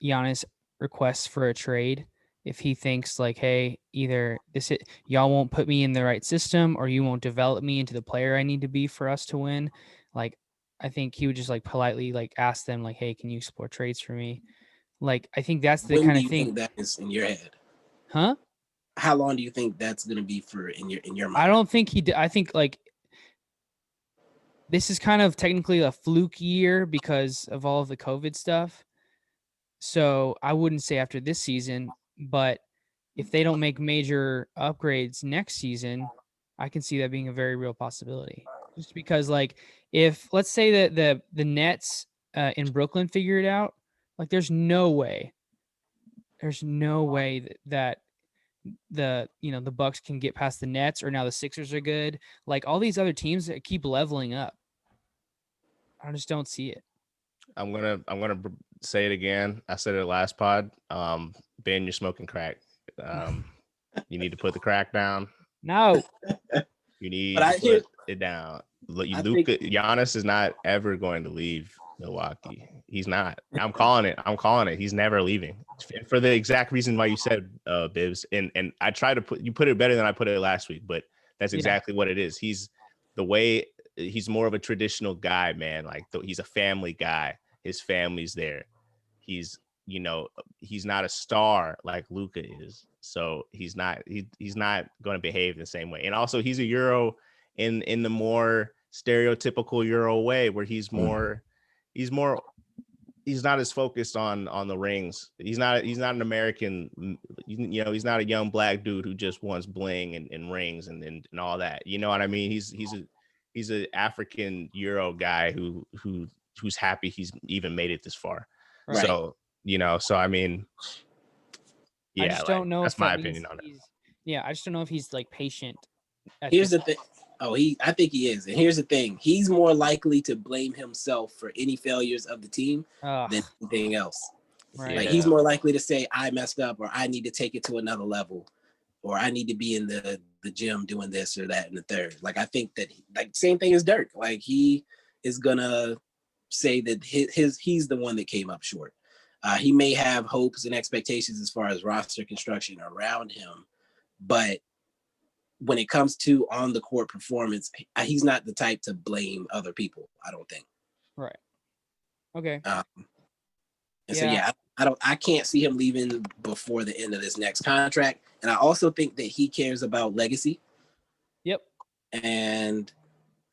Giannis requests for a trade if he thinks like, hey, either y'all won't put me in the right system, or you won't develop me into the player I need to be for us to win. Like, I think he would just like politely like ask them like, hey, can you explore trades for me? Like, I think that's the kind of thing that is in your head. Huh? How long do you think that's going to be for in your mind? I don't think I think like this is kind of technically a fluke year because of all of the COVID stuff. So I wouldn't say after this season, but if they don't make major upgrades next season, I can see that being a very real possibility. Just because, like, if let's say that the Nets in Brooklyn figure it out, like, there's no way that the Bucks can get past the Nets, or now the Sixers are good. Like, all these other teams that keep leveling up, I just don't see it. I'm gonna say it again. I said it last pod. Ben, you're smoking crack. You need to put the crack down. No, you need to put it down. Giannis is not ever going to leave Milwaukee. He's not. I'm calling it. He's never leaving for the exact reason why you said, Bibbs. And I try to put it better than I put it last week, but that's exactly what it is. He's more of a traditional guy, man. Like he's a family guy. His family's there. He's not a star like Luka is. So he's not going to behave the same way. And also he's a Euro in the more stereotypical Euro way, where he's not as focused on the rings. He's not an American, he's not a young black dude who just wants bling and rings and all that. You know what I mean? He's an African Euro guy who's happy he's even made it this far. Right. So, I mean, yeah, I just don't know. That's my opinion on it. Yeah, I just don't know if he's like patient. Here's the thing. I think he is. And here's the thing. He's more likely to blame himself for any failures of the team than anything else. Right. Like he's more likely to say, I messed up, or I need to take it to another level, or I need to be in the gym doing this or that and the third. Like, I think that like same thing as Dirk. Like, he is gonna say that he's the one that came up short. He may have hopes and expectations as far as roster construction around him, but when it comes to on the court performance, he's not the type to blame other people, I don't think. Right. Okay. So I can't see him leaving before the end of this next contract. And I also think that he cares about legacy. Yep. And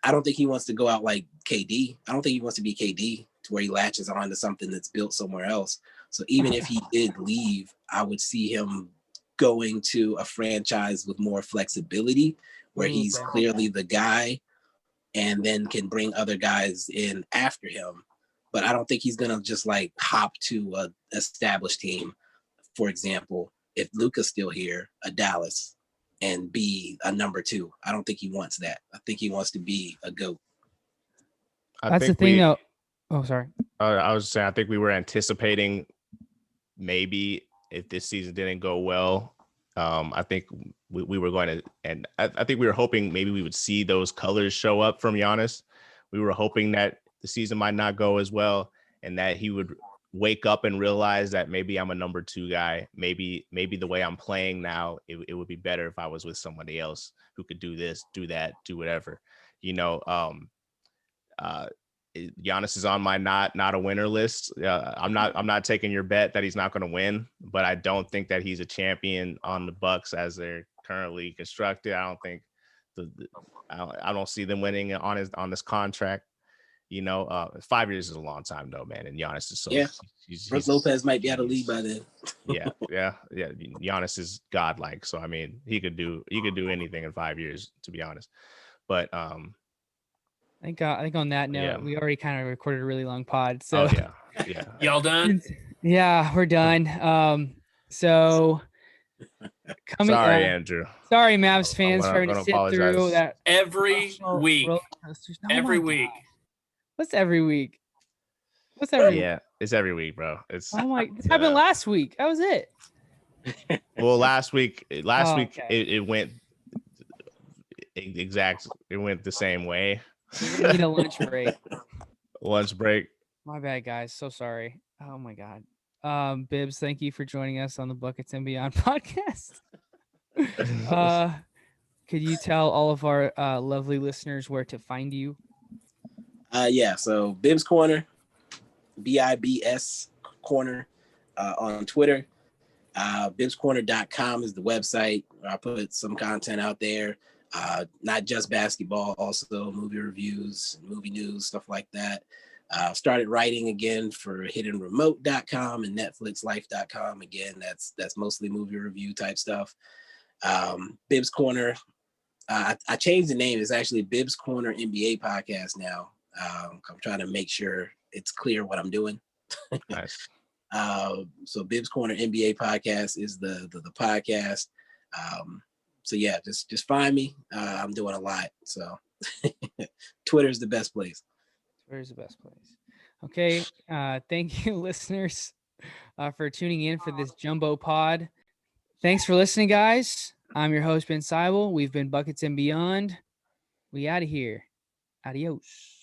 I don't think he wants to go out like KD. I don't think he wants to be KD to where he latches on to something that's built somewhere else. So even if he did leave, I would see him going to a franchise with more flexibility, where he's clearly the guy and then can bring other guys in after him. But I don't think he's going to just like hop to a established team. For example, if Luka's still here, a Dallas, and be a number 2. I don't think he wants that. I think he wants to be a GOAT. That's the thing, though. Oh, sorry. I was saying, I think we were anticipating maybe if this season didn't go well, I think we were going to, and I think we were hoping maybe we would see those colors show up from Giannis. We were hoping that the season might not go as well and that he would wake up and realize that maybe I'm a number 2 guy. Maybe the way I'm playing now, it would be better if I was with somebody else who could do this, do that, do whatever. You know, Giannis is on my not a winner list. I'm not taking your bet that he's not going to win, but I don't think that he's a champion on the Bucks as they're currently constructed. I don't think I don't see them winning on this contract. You know, 5 years is a long time though, man. And Giannis is so Brook Lopez might be out of league by then. yeah. Giannis is godlike. So I mean, he could do anything in 5 years, to be honest. But I think on that note, we already kind of recorded a really long pod. So yeah. Y'all done? Yeah, we're done. So coming. Sorry, Andrew. Sorry, Mavs fans, for having to sit through that every week. Every week. What's every week? What's every week? Yeah, it's every week, bro. It's this happened last week. That was it. Well, last week it went it went the same way. We need a lunch break. Lunch break. My bad, guys. So sorry. Oh my God. Bibbs, thank you for joining us on the Buckets and Beyond podcast. Could you tell all of our lovely listeners where to find you? So Bibbs Corner, BIBS Corner on Twitter. BibbsCorner.com is the website. I put some content out there, not just basketball, also movie reviews, movie news, stuff like that. Started writing again for hiddenremote.com and netflixlife.com. Again, that's mostly movie review type stuff. Bibbs Corner. I changed the name. It's actually Bibbs Corner NBA podcast now. I'm trying to make sure it's clear what I'm doing. Nice. So Bibbs Corner NBA podcast is the podcast. Just find me. I'm doing a lot. So Twitter's the best place. Twitter's the best place. Okay. Thank you, listeners, for tuning in for this jumbo pod. Thanks for listening, guys. I'm your host, Ben Seibel. We've been Buckets and Beyond. We out of here. Adios.